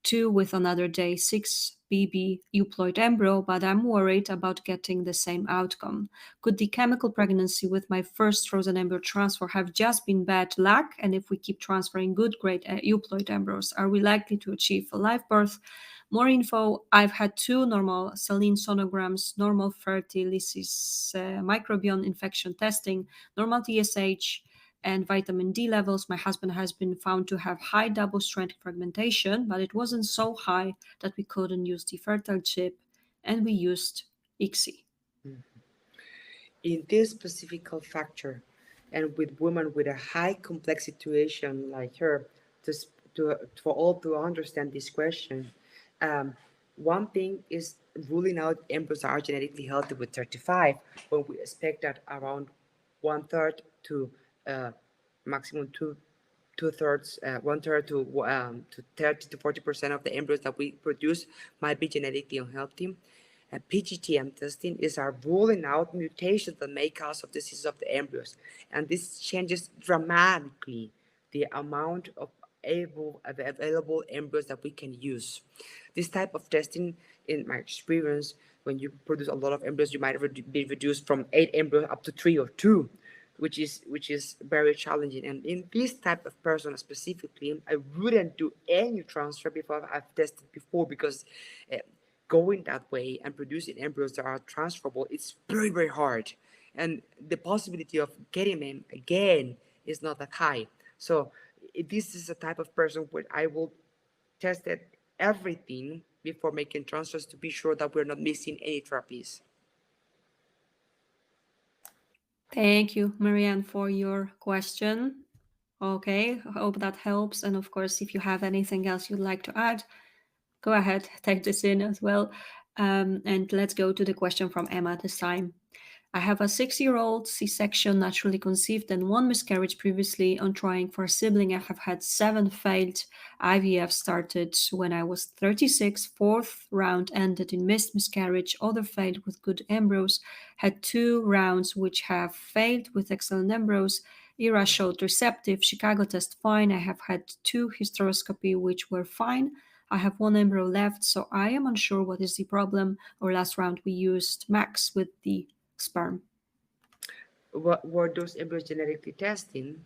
A: 2 with another day 6BB euploid embryo, but I'm worried about getting the same outcome. Could the chemical pregnancy with my first frozen embryo transfer have just been bad luck? And if we keep transferring good grade euploid embryos, are we likely to achieve a live birth? More info. I've had 2 normal saline sonograms, normal fertilizis microbiome infection testing, normal TSH and vitamin D levels. My husband has been found to have high double-strand fragmentation, but it wasn't so high that we couldn't use the fertile chip, and we used ICSI.
B: In this specific factor, and with women with a high complex situation like her, for all to understand this question, one thing is ruling out embryos that are genetically healthy with 35, when we expect that around 1/3 to maximum two-thirds, 1/3 to 30 to 40% of the embryos that we produce might be genetically unhealthy. PGTM testing is our ruling out mutations that may cause of disease of the embryos, and this changes dramatically the amount of available embryos that we can use. This type of testing, in my experience, when you produce a lot of embryos, you might be reduced from 8 embryos up to 3 or 2, which is very challenging. And in this type of person specifically, I wouldn't do any transfer before I've tested before, because going that way and producing embryos that are transferable, it's very, very hard. And the possibility of getting them again is not that high. So this is a type of person where I will test everything before making transfers to be sure that we're not missing any therapies.
A: Thank you, Marianne, for your question. Okay, I hope that helps. And of course, if you have anything else you'd like to add, go ahead, take this in as well. And let's go to the question from Emma this time. I have a 6-year-old C-section naturally conceived and 1 miscarriage previously. On trying for a sibling, I have had 7 failed. IVF started when I was 36. 4th round ended in missed miscarriage. Other failed with good embryos. Had 2 rounds which have failed with excellent embryos. ERA showed receptive. Chicago test fine. I have had 2 hysteroscopy which were fine. I have 1 embryo left, so I am unsure what is the problem. Our last round we used max with the sperm.
B: What were those embryos genetically testing?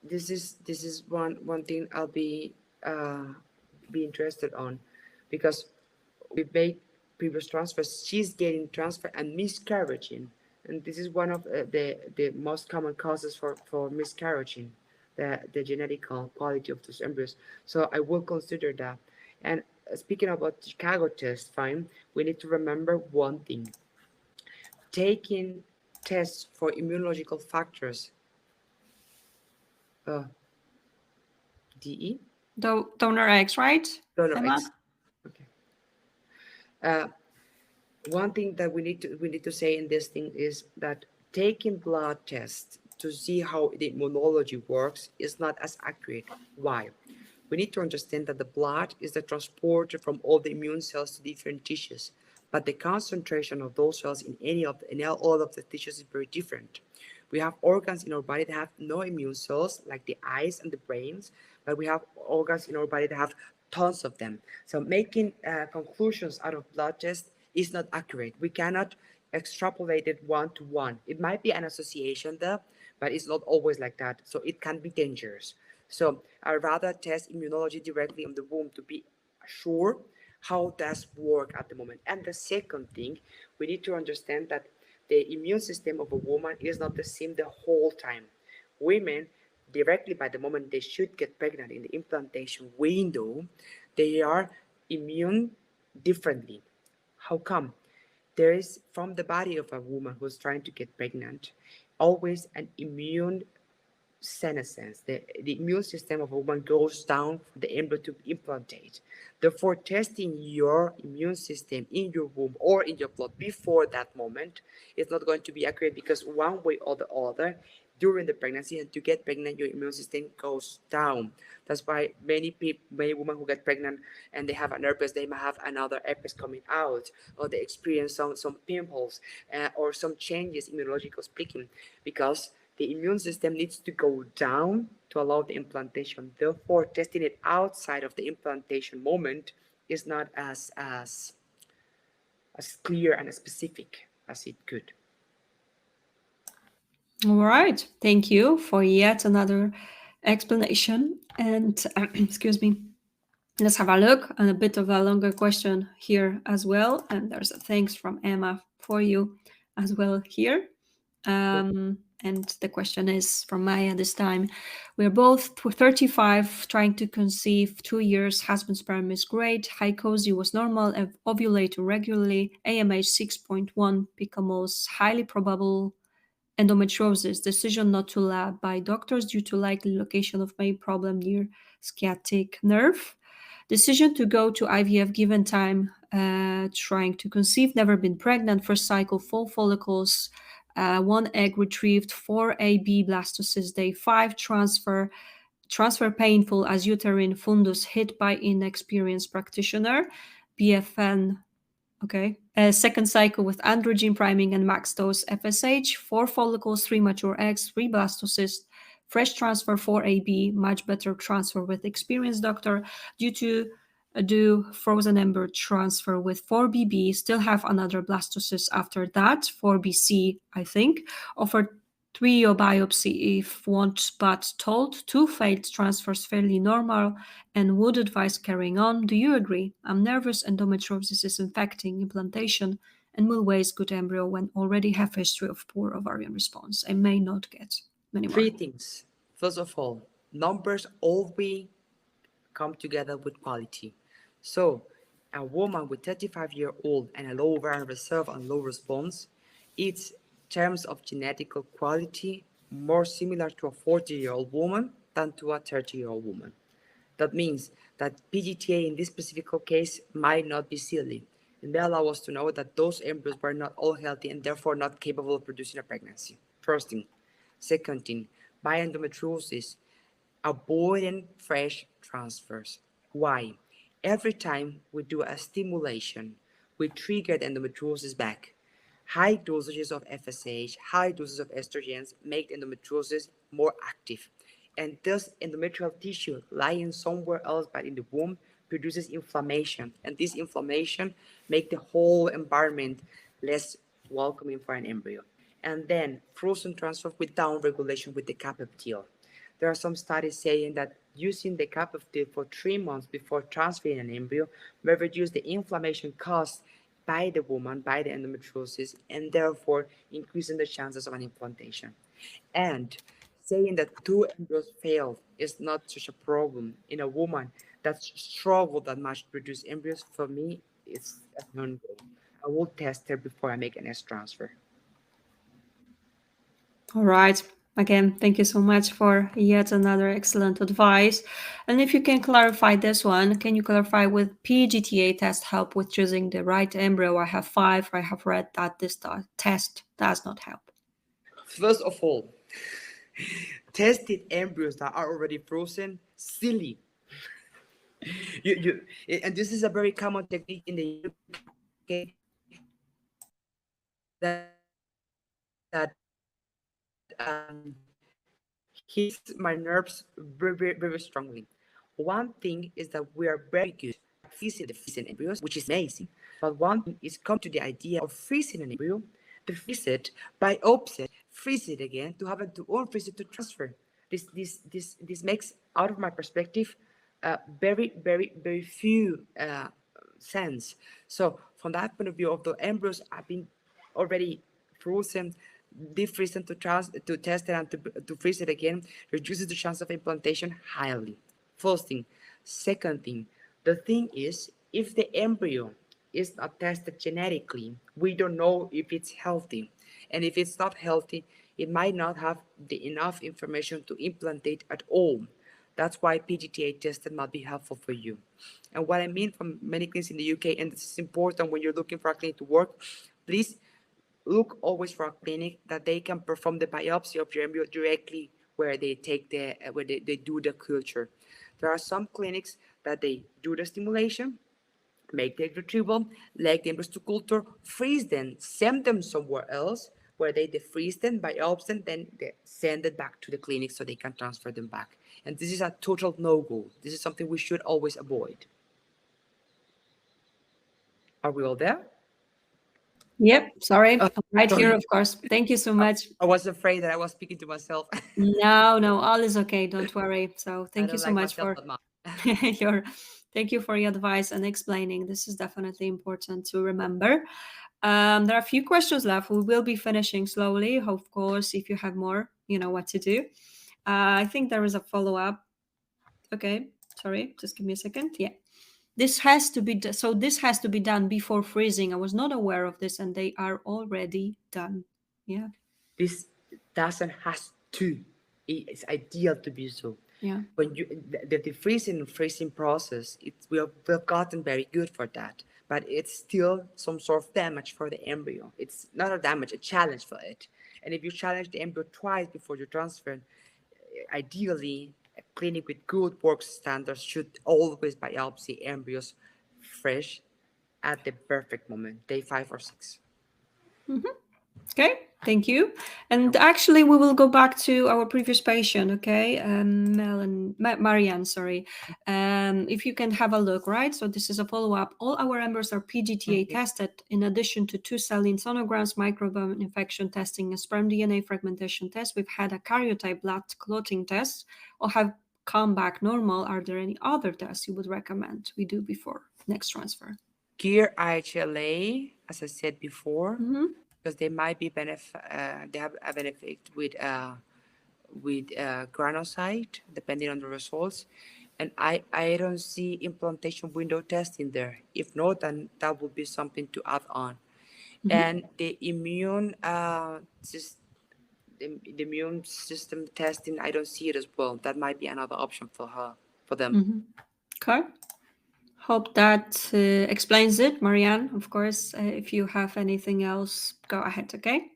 B: This is one thing I'll be interested on, because we made previous transfers. She's getting transfer and miscarriaging, and this is one of the most common causes for miscarriaging, the genetic quality of those embryos. So I will consider that. And speaking about Chicago test, fine, we need to remember one thing. Taking tests for immunological factors, DE?
A: Donor X, right?
B: Donor
A: Emma?
B: X. Okay. One thing that we need to say in this thing is that taking blood tests to see how the immunology works is not as accurate. Why? We need to understand that the blood is the transporter from all the immune cells to different tissues, but the concentration of those cells in all of the tissues is very different. We have organs in our body that have no immune cells, like the eyes and the brains, but we have organs in our body that have tons of them. So making conclusions out of blood tests is not accurate. We cannot extrapolate it one to one. It might be an association there, but it's not always like that. So it can be dangerous. So I'd rather test immunology directly on the womb to be sure how does work at the moment. And the second thing, we need to understand that the immune system of a woman is not the same the whole time. Women, directly by the moment they should get pregnant in the implantation window, they are immune differently. How come? There is from the body of a woman who's trying to get pregnant always an immune senescence. The immune system of a woman goes down for the embryo to implantate. Therefore, testing your immune system in your womb or in your blood before that moment is not going to be accurate, because one way or the other, during the pregnancy and to get pregnant, your immune system goes down. That's why many people, many women who get pregnant and they have an herpes, they might have another herpes coming out, or they experience some pimples or some changes immunological speaking, because the immune system needs to go down to allow the implantation. Therefore, testing it outside of the implantation moment is not as clear and as specific as it could.
A: All right. Thank you for yet another explanation. And excuse me. Let's have a look and a bit of a longer question here as well. And there's a thanks from Emma for you as well here. And the question is from Maya this time. We're both 35, trying to conceive, 2 years. Husband's sperm is great. High COSY was normal. Ovulate regularly. AMH 6.1 picomoles. Highly probable endometriosis. Decision not to lab by doctors due to likely location of main problem near sciatic nerve. Decision to go to IVF given time, trying to conceive, never been pregnant, first cycle, full follicles, 1 egg retrieved, 4 AB blastocyst, day 5, transfer painful as uterine fundus hit by inexperienced practitioner, BFN. Okay. Second cycle with androgen priming and max dose FSH, 4 follicles, 3 mature eggs, 3 blastocysts, fresh transfer 4 AB, much better transfer with experienced doctor. Due to do frozen embryo transfer with 4 BB, still have another blastocyst after that, 4 BC, I think. Offered 3 biopsy if want, but told 2 failed transfers fairly normal and would advise carrying on. Do you agree? I'm nervous endometriosis is infecting implantation and will waste good embryo when already have history of poor ovarian response. I may not get many more.
B: Three things. First of all, numbers always come together with quality. So, a woman with 35-year-old and a low ovarian reserve and low response, it's terms of genetical quality more similar to a 40-year-old woman than to a 30-year-old woman. That means that PGTA in this specific case might not be silly, and they allow us to know that those embryos were not all healthy and therefore not capable of producing a pregnancy. First thing. Second thing, by endometriosis, avoiding fresh transfers. Why? Every time we do a stimulation, we trigger the endometriosis back. High dosages of FSH, high doses of estrogens make endometriosis more active. And thus endometrial tissue lying somewhere else but in the womb produces inflammation. And this inflammation makes the whole environment less welcoming for an embryo. And then frozen transfer with down regulation with the capeptil. There are some studies saying that using the capeptil for 3 months before transferring an embryo may reduce the inflammation caused by the woman, by the endometriosis, and therefore increasing the chances of an implantation. And saying that 2 embryos failed is not such a problem in a woman that struggled that much to produce embryos. For me, it's a no-go. I will test her before I make an S transfer.
A: All right. Again, thank you so much for yet another excellent advice. And if you can clarify this one, can you clarify with PGTA test help with choosing the right embryo? I have 5. I have read that this test does not help.
B: First of all, tested embryos that are already frozen, silly. And this is a very common technique in the UK that hits my nerves very, very, very strongly. One thing is that we are very good at freezing embryos, which is amazing. But one thing is come to the idea of freezing an embryo, to freeze it, biopsy it, freeze it again, to have it to unfreeze it to transfer. This makes, out of my perspective, very, very, very few sense. So from that point of view, of the embryos have been already frozen, defreeze them to test it and to freeze it again reduces the chance of implantation highly. First thing. Second thing, the thing is, if the embryo is not tested genetically, we don't know if it's healthy. And if it's not healthy, it might not have the enough information to implantate at all. That's why PGTA testing might be helpful for you. And what I mean from many clinics in the UK, and this is important when you're looking for a clinic to work, please look always for a clinic that they can perform the biopsy of your embryo directly where they take where they do the culture. There are some clinics that they do the stimulation, make the retrieval, leg the embryos to culture, freeze them, send them somewhere else where they defreeze them, biopsy them, then they send it back to the clinic so they can transfer them back. And this is a total no-go. This is something we should always avoid. Are we all there?
A: Yep, sorry.
B: Oh,
A: I'm right
B: sorry.
A: here, of course. Thank you so much.
B: I was afraid that I was speaking to myself.
A: No, all is okay. Don't worry. So
B: I
A: thank you
B: don't
A: so
B: like
A: much
B: myself
A: for
B: that much.
A: your thank you for your advice and explaining. This is definitely important to remember. There are a few questions left. We will be finishing slowly. Of course, if you have more, you know what to do. I think there is a follow-up. Okay, sorry, just give me a second. Yeah. This has to be so this has to be done before freezing. I was not aware of this and they are already done. Yeah.
B: This doesn't has to. It's ideal to be so.
A: Yeah.
B: When you the freezing and freezing process, we've gotten very good for that, but it's still some sort of damage for the embryo. It's not a damage, a challenge for it. And if you challenge the embryo twice before you transfer, ideally, a clinic with good work standards should always biopsy embryos fresh at the perfect moment, day 5 or 6.
A: Okay, thank you. And actually, we will go back to our previous patient, okay? Marianne, sorry. If you can have a look, right? So this is a follow-up. All our embryos are PGTA tested in addition to 2 saline sonograms, microbiome infection testing, a sperm DNA fragmentation test. We've had a karyotype blood clotting test or have come back normal. Are there any other tests you would recommend we do before next transfer?
B: Gear IHLA, as I said before,
A: Mm-hmm.
B: because they might be they have a benefit with granulocyte, depending on the results. And I don't see implantation window testing there. If not, then that would be something to add on.
A: Mm-hmm.
B: And the the immune system testing, I don't see it as well. That might be another option for them.
A: Mm-hmm. Okay. Hope that explains it, Marianne. Of course, if you have anything else, go ahead, okay?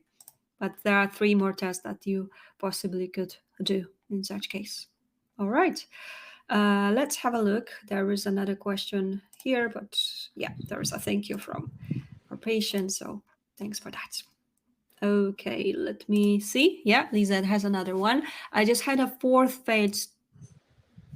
A: But there are 3 more tests that you possibly could do in such case. All right. Let's have a look. There is another question here, but yeah, there is a thank you from our patient. So thanks for that. Okay, let me see. Yeah, Lisa has another one. I just had a 4th failed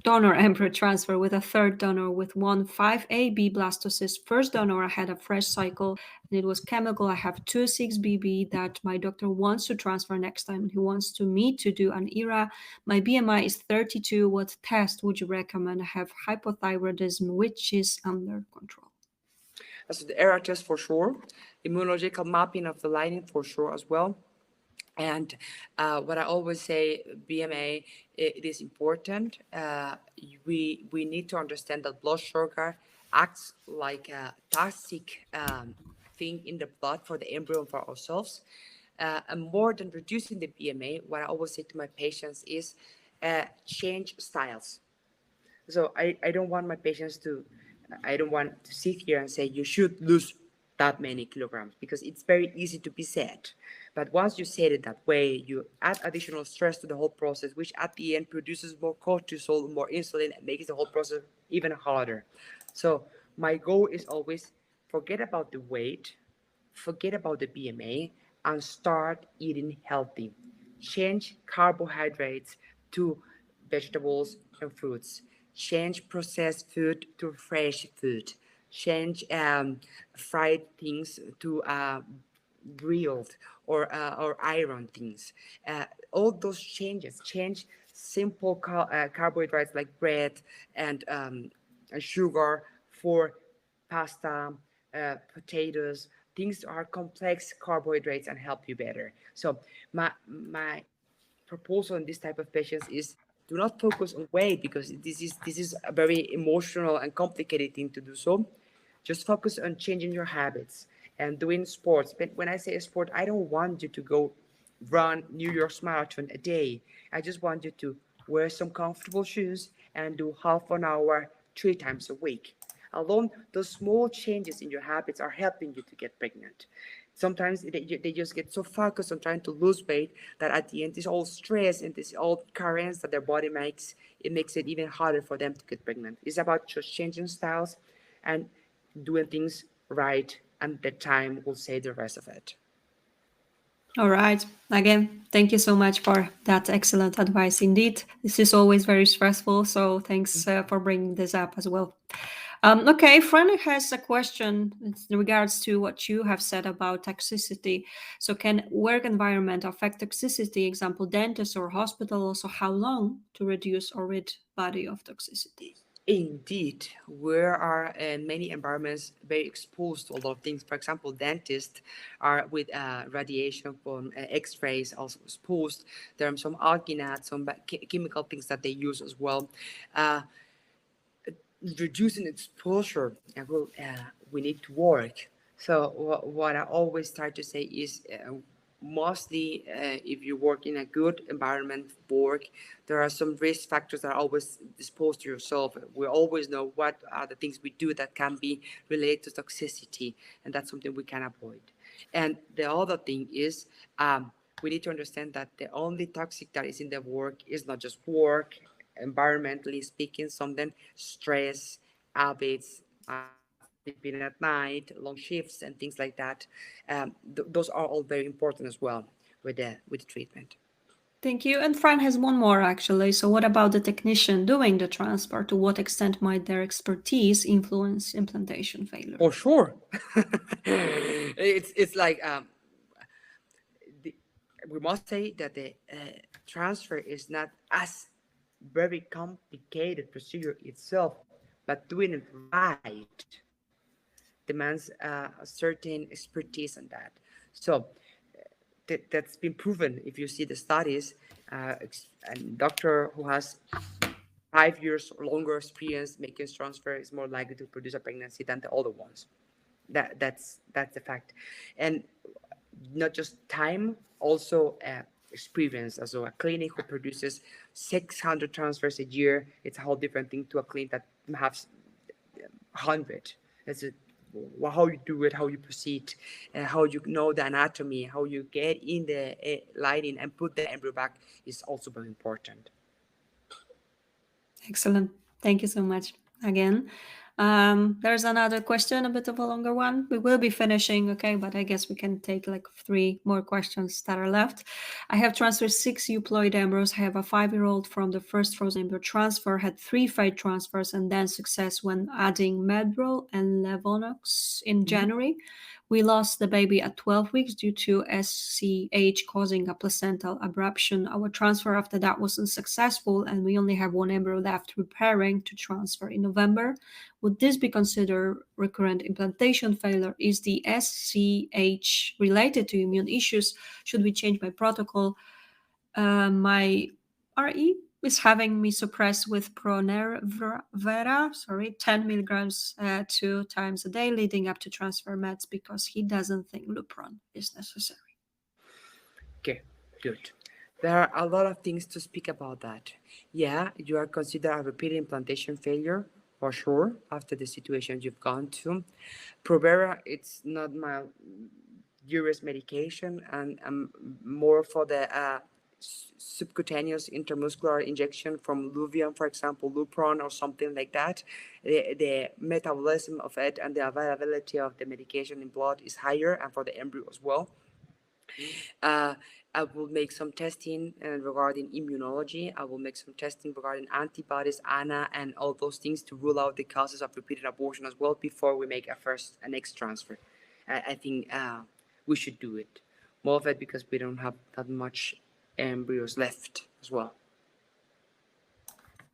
A: donor embryo transfer with a 3rd donor with 1,5AB blastocyst. First donor, I had a fresh cycle and it was chemical. I have 2,6BB that my doctor wants to transfer next time. He wants me to do an ERA. My BMI is 32. What test would you recommend? I have hypothyroidism, which is under control.
B: So the ERA test for sure, immunological mapping of the lining for sure as well. And what I always say, BMA, it is important. We need to understand that blood sugar acts like a toxic thing in the blood for the embryo and for ourselves. And more than reducing the BMA, what I always say to my patients is change styles. So I don't want my patients to, I don't want to sit here and say you should lose that many kilograms, because it's very easy to be said. But once you say it that way, you add additional stress to the whole process, which at the end produces more cortisol, more insulin, and makes the whole process even harder. So my goal is always forget about the weight, forget about the BMA, and start eating healthy. Change carbohydrates to vegetables and fruits. Change processed food to fresh food. Change fried things to grilled or iron things. All those changes change simple carbohydrates like bread and sugar for pasta, potatoes. Things are complex carbohydrates and help you better. So my proposal in this type of patients is do not focus on weight because this is a very emotional and complicated thing to do. So just focus on changing your habits and doing sports. But when I say a sport, I don't want you to go run New York's marathon a day. I just want you to wear some comfortable shoes and do half an hour 3 times a week. Alone, those small changes in your habits are helping you to get pregnant. Sometimes they just get so focused on trying to lose weight that at the end, this all stress and this all currents that their body makes, it makes it even harder for them to get pregnant. It's about just changing styles and doing things right, and the time will say the rest of it.
A: All right. Again, thank you so much for that excellent advice. Indeed, this is always very stressful. So thanks for bringing this up as well. Okay, Frank has a question in regards to what you have said about toxicity. So, can work environment affect toxicity? Example, dentist or hospital. Also, how long to reduce or rid body of toxicity?
B: Indeed, we are in many environments very exposed to a lot of things. For example, dentists are with radiation from X-rays also exposed. There are some alginate, some chemical things that they use as well. Uh, Reducing exposure, well, we need to work. So what I always try to say is mostly if you work in a good environment work, there are some risk factors that are always disposed to yourself. We always know what are the things we do that can be related to toxicity, and that's something we can avoid. And the other thing is we need to understand that the only toxic that is in the work is not just work, environmentally speaking, something stress, habits, sleeping at night, long shifts, and things like that. Those are all very important as well with the treatment.
A: Thank you. And Fran has one more actually. So, what about the technician doing the transfer? To what extent might their expertise influence implantation failure?
B: For sure. It's like the, we must say that the transfer is not as very complicated procedure itself, but doing it right demands a certain expertise on that. So that's been proven. If you see the studies, a doctor who has 5 years or longer experience making transfer is more likely to produce a pregnancy than the other ones. That's the fact, and not just time, also experience. So a clinic who produces 600 transfers a year, it's a whole different thing to a clinic that has 100. It's how you do it, how you proceed, how you know the anatomy, how you get in the lining and put the embryo back is also very important.
A: Excellent. Thank you so much again. There's another question, a bit of a longer one. We will be finishing, okay, but I guess we can take like 3 more questions that are left. I have transferred 6 euploid embryos. I have a 5-year-old from the first frozen embryo transfer, had 3 failed transfers, and then success when adding Medrol and Levodox in January. We lost the baby at 12 weeks due to SCH causing a placental abruption. Our transfer after that wasn't successful, and we only have 1 embryo left preparing to transfer in November. Would this be considered recurrent implantation failure? Is the SCH related to immune issues? Should we change my protocol? My RE is having me suppressed with Pronervera, 10 milligrams 2 times a day leading up to transfer meds because he doesn't think Lupron is necessary.
B: Okay, good. There are a lot of things to speak about that. Yeah, you are considered a repeated implantation failure for sure after the situation you've gone to. Provera, it's not my duress medication, and more for the subcutaneous intramuscular injection from Luvion, for example, Lupron or something like that. The metabolism of it and the availability of the medication in blood is higher, and for the embryo as well. Uh, I will make some testing regarding immunology. I will make some testing regarding antibodies, ANA, and all those things to rule out the causes of repeated abortion as well before we make a next transfer. I think we should do it. More of it because we don't have that much embryos left as well.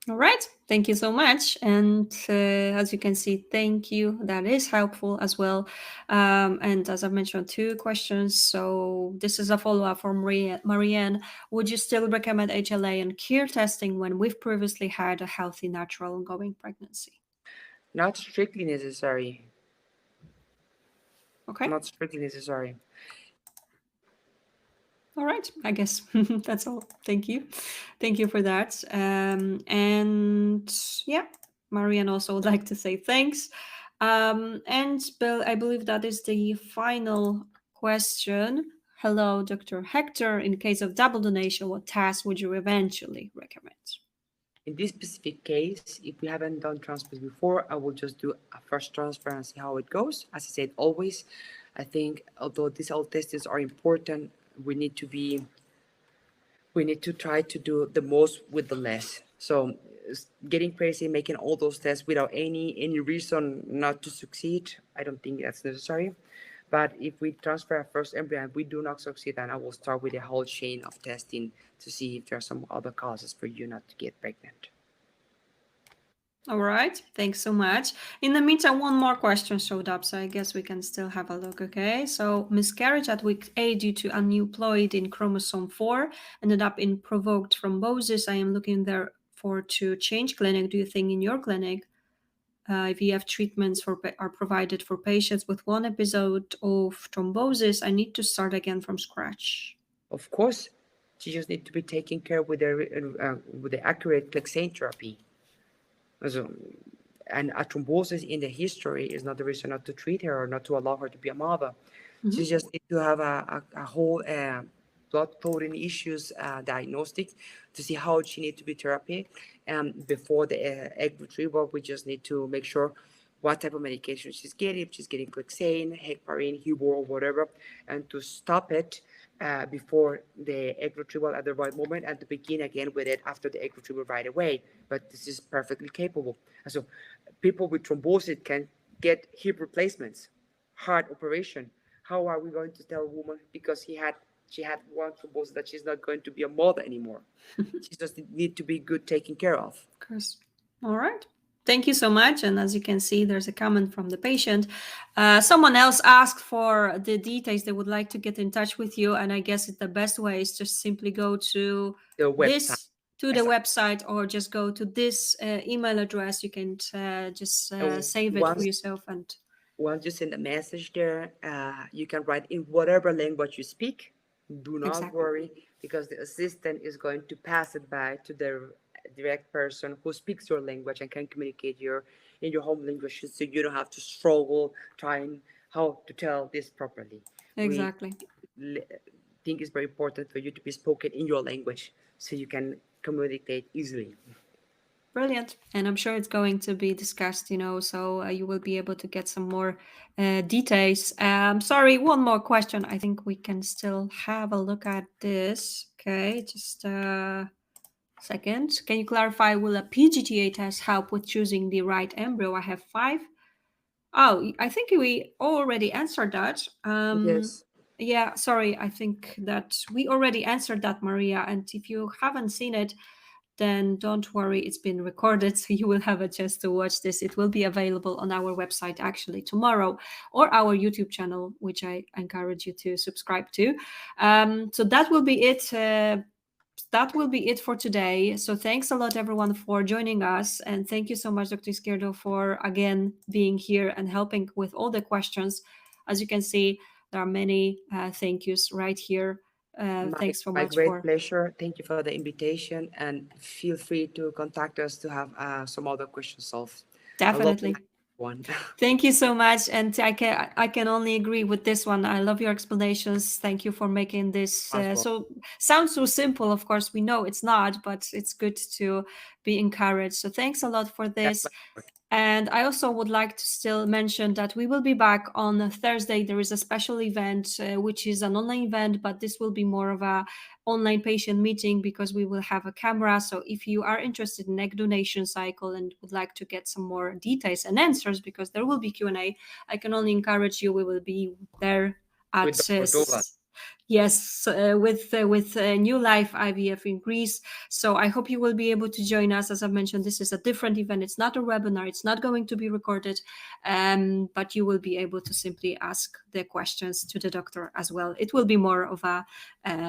A: All right, thank you so much. And as you can see, thank you. That is helpful as well. And as I mentioned, 2 questions. So this is a follow-up from Marianne. Would you still recommend HLA and KIR testing when we've previously had a healthy, natural, ongoing pregnancy?
B: Not strictly necessary.
A: Okay.
B: Not strictly necessary.
A: All right, I guess that's all. Thank you. Thank you for that. And yeah, Marianne also would like to say thanks. And Bill, I believe that is the final question. Hello, Dr. Hector. In case of double donation, what task would you eventually recommend?
B: In this specific case, if we haven't done transfers before, I will just do a first transfer and see how it goes. As I said, always, I think although these all tests are important, we need to try to do the most with the less. So getting crazy, making all those tests without any reason not to succeed, I don't think that's necessary. But if we transfer our first embryo and we do not succeed, then I will start with a whole chain of testing to see if there are some other causes for you not to get pregnant.
A: All right, thanks so much. In the meantime, one more question showed up, so I guess we can still have a look, okay? So, miscarriage at week 8 due to aneuploid in chromosome 4 ended up in provoked thrombosis. I am looking there for to change clinic. Do you think in your clinic, IVF treatments are provided for patients with one episode of thrombosis? I need to start again from scratch.
B: Of course, she just need to be taken care with the accurate Clexane therapy. So, and a thrombosis in the history is not the reason not to treat her or not to allow her to be a mother. She just need to have a whole blood protein issues diagnostic to see how she need to be therapy. And before the egg retrieval, we just need to make sure what type of medication she's getting, if she's getting Clexane, heparin, Hubor, or whatever, and to stop it before the egg retrieval at the right moment and to begin again with it after the egg retrieval right away. But this is perfectly capable. So people with thrombosis can get hip replacements, heart operation. How are we going to tell a woman because she had one thrombosis that she's not going to be a mother anymore? She just need to be good taken care of.
A: Of course. All right. Thank you so much. And as you can see, there's a comment from the patient. Someone else asked for the details. They would like to get in touch with you. And I guess the best way is just simply go to
B: The website.
A: the website, or just go to this email address. You can just save it for yourself. And
B: once you send a message there, you can write in whatever language you speak. Do not worry, because the assistant is going to pass it back to the direct person who speaks your language and can communicate in your home language, so you don't have to struggle trying how to tell this properly.
A: Exactly.
B: We think it's very important for you to be spoken in your language so you can communicate easily.
A: Brilliant. And I'm sure it's going to be discussed, so you will be able to get some more details. Sorry, one more question. I think we can still have a look at this. Okay, just a second. Can you clarify, will a PGTA test help with choosing the right embryo? I have 5. Oh, I think we already answered that.
B: Yes.
A: Yeah, sorry. I think that we already answered that, Maria. And if you haven't seen it, then don't worry, it's been recorded, so you will have a chance to watch this. It will be available on our website actually tomorrow, or our YouTube channel, which I encourage you to subscribe to. So that will be it. That will be it for today. So thanks a lot, everyone, for joining us. And thank you so much, Dr. Izquierdo, for again being here and helping with all the questions. As you can see, there are many thank yous right here. Thanks so much.
B: My great pleasure. Thank you for the invitation, and feel free to contact us to have some other questions solved.
A: Definitely.
B: One.
A: Thank you so much, and I can only agree with this one. I love your explanations. Thank you for making this so sounds so simple. Of course, we know it's not, but it's good to be encouraged. So thanks a lot for this. And I also would like to still mention that we will be back on Thursday. There is a special event, which is an online event, but this will be more of a online patient meeting because we will have a camera. So if you are interested in egg donation cycle and would like to get some more details and answers, because there will be Q&A, I can only encourage you. We will be there at
B: With Dr. Douglas.
A: Yes, with New Life IVF in Greece. So I hope you will be able to join us. As I mentioned, this is a different event. It's not a webinar. It's not going to be recorded, but you will be able to simply ask the questions to the doctor as well. It will be more of a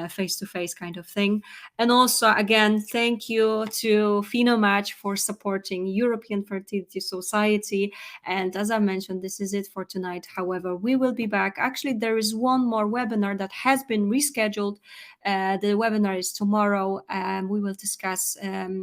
A: face-to-face kind of thing. And also, again, thank you to Phenomatch for supporting European Fertility Society. And as I mentioned, this is it for tonight. However, we will be back. Actually, there is one more webinar that has been rescheduled. The webinar is tomorrow. We will discuss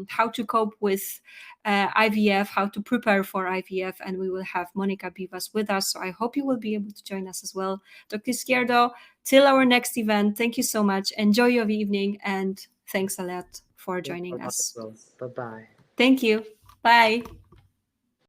A: how to cope with IVF, how to prepare for IVF, and we will have Monica Bivas with us. So I hope you will be able to join us as well. Dr. Izquierdo, till our next event, thank you so much. Enjoy your evening, and thanks a lot for joining us.
B: Bye-bye.
A: Thank you. Bye.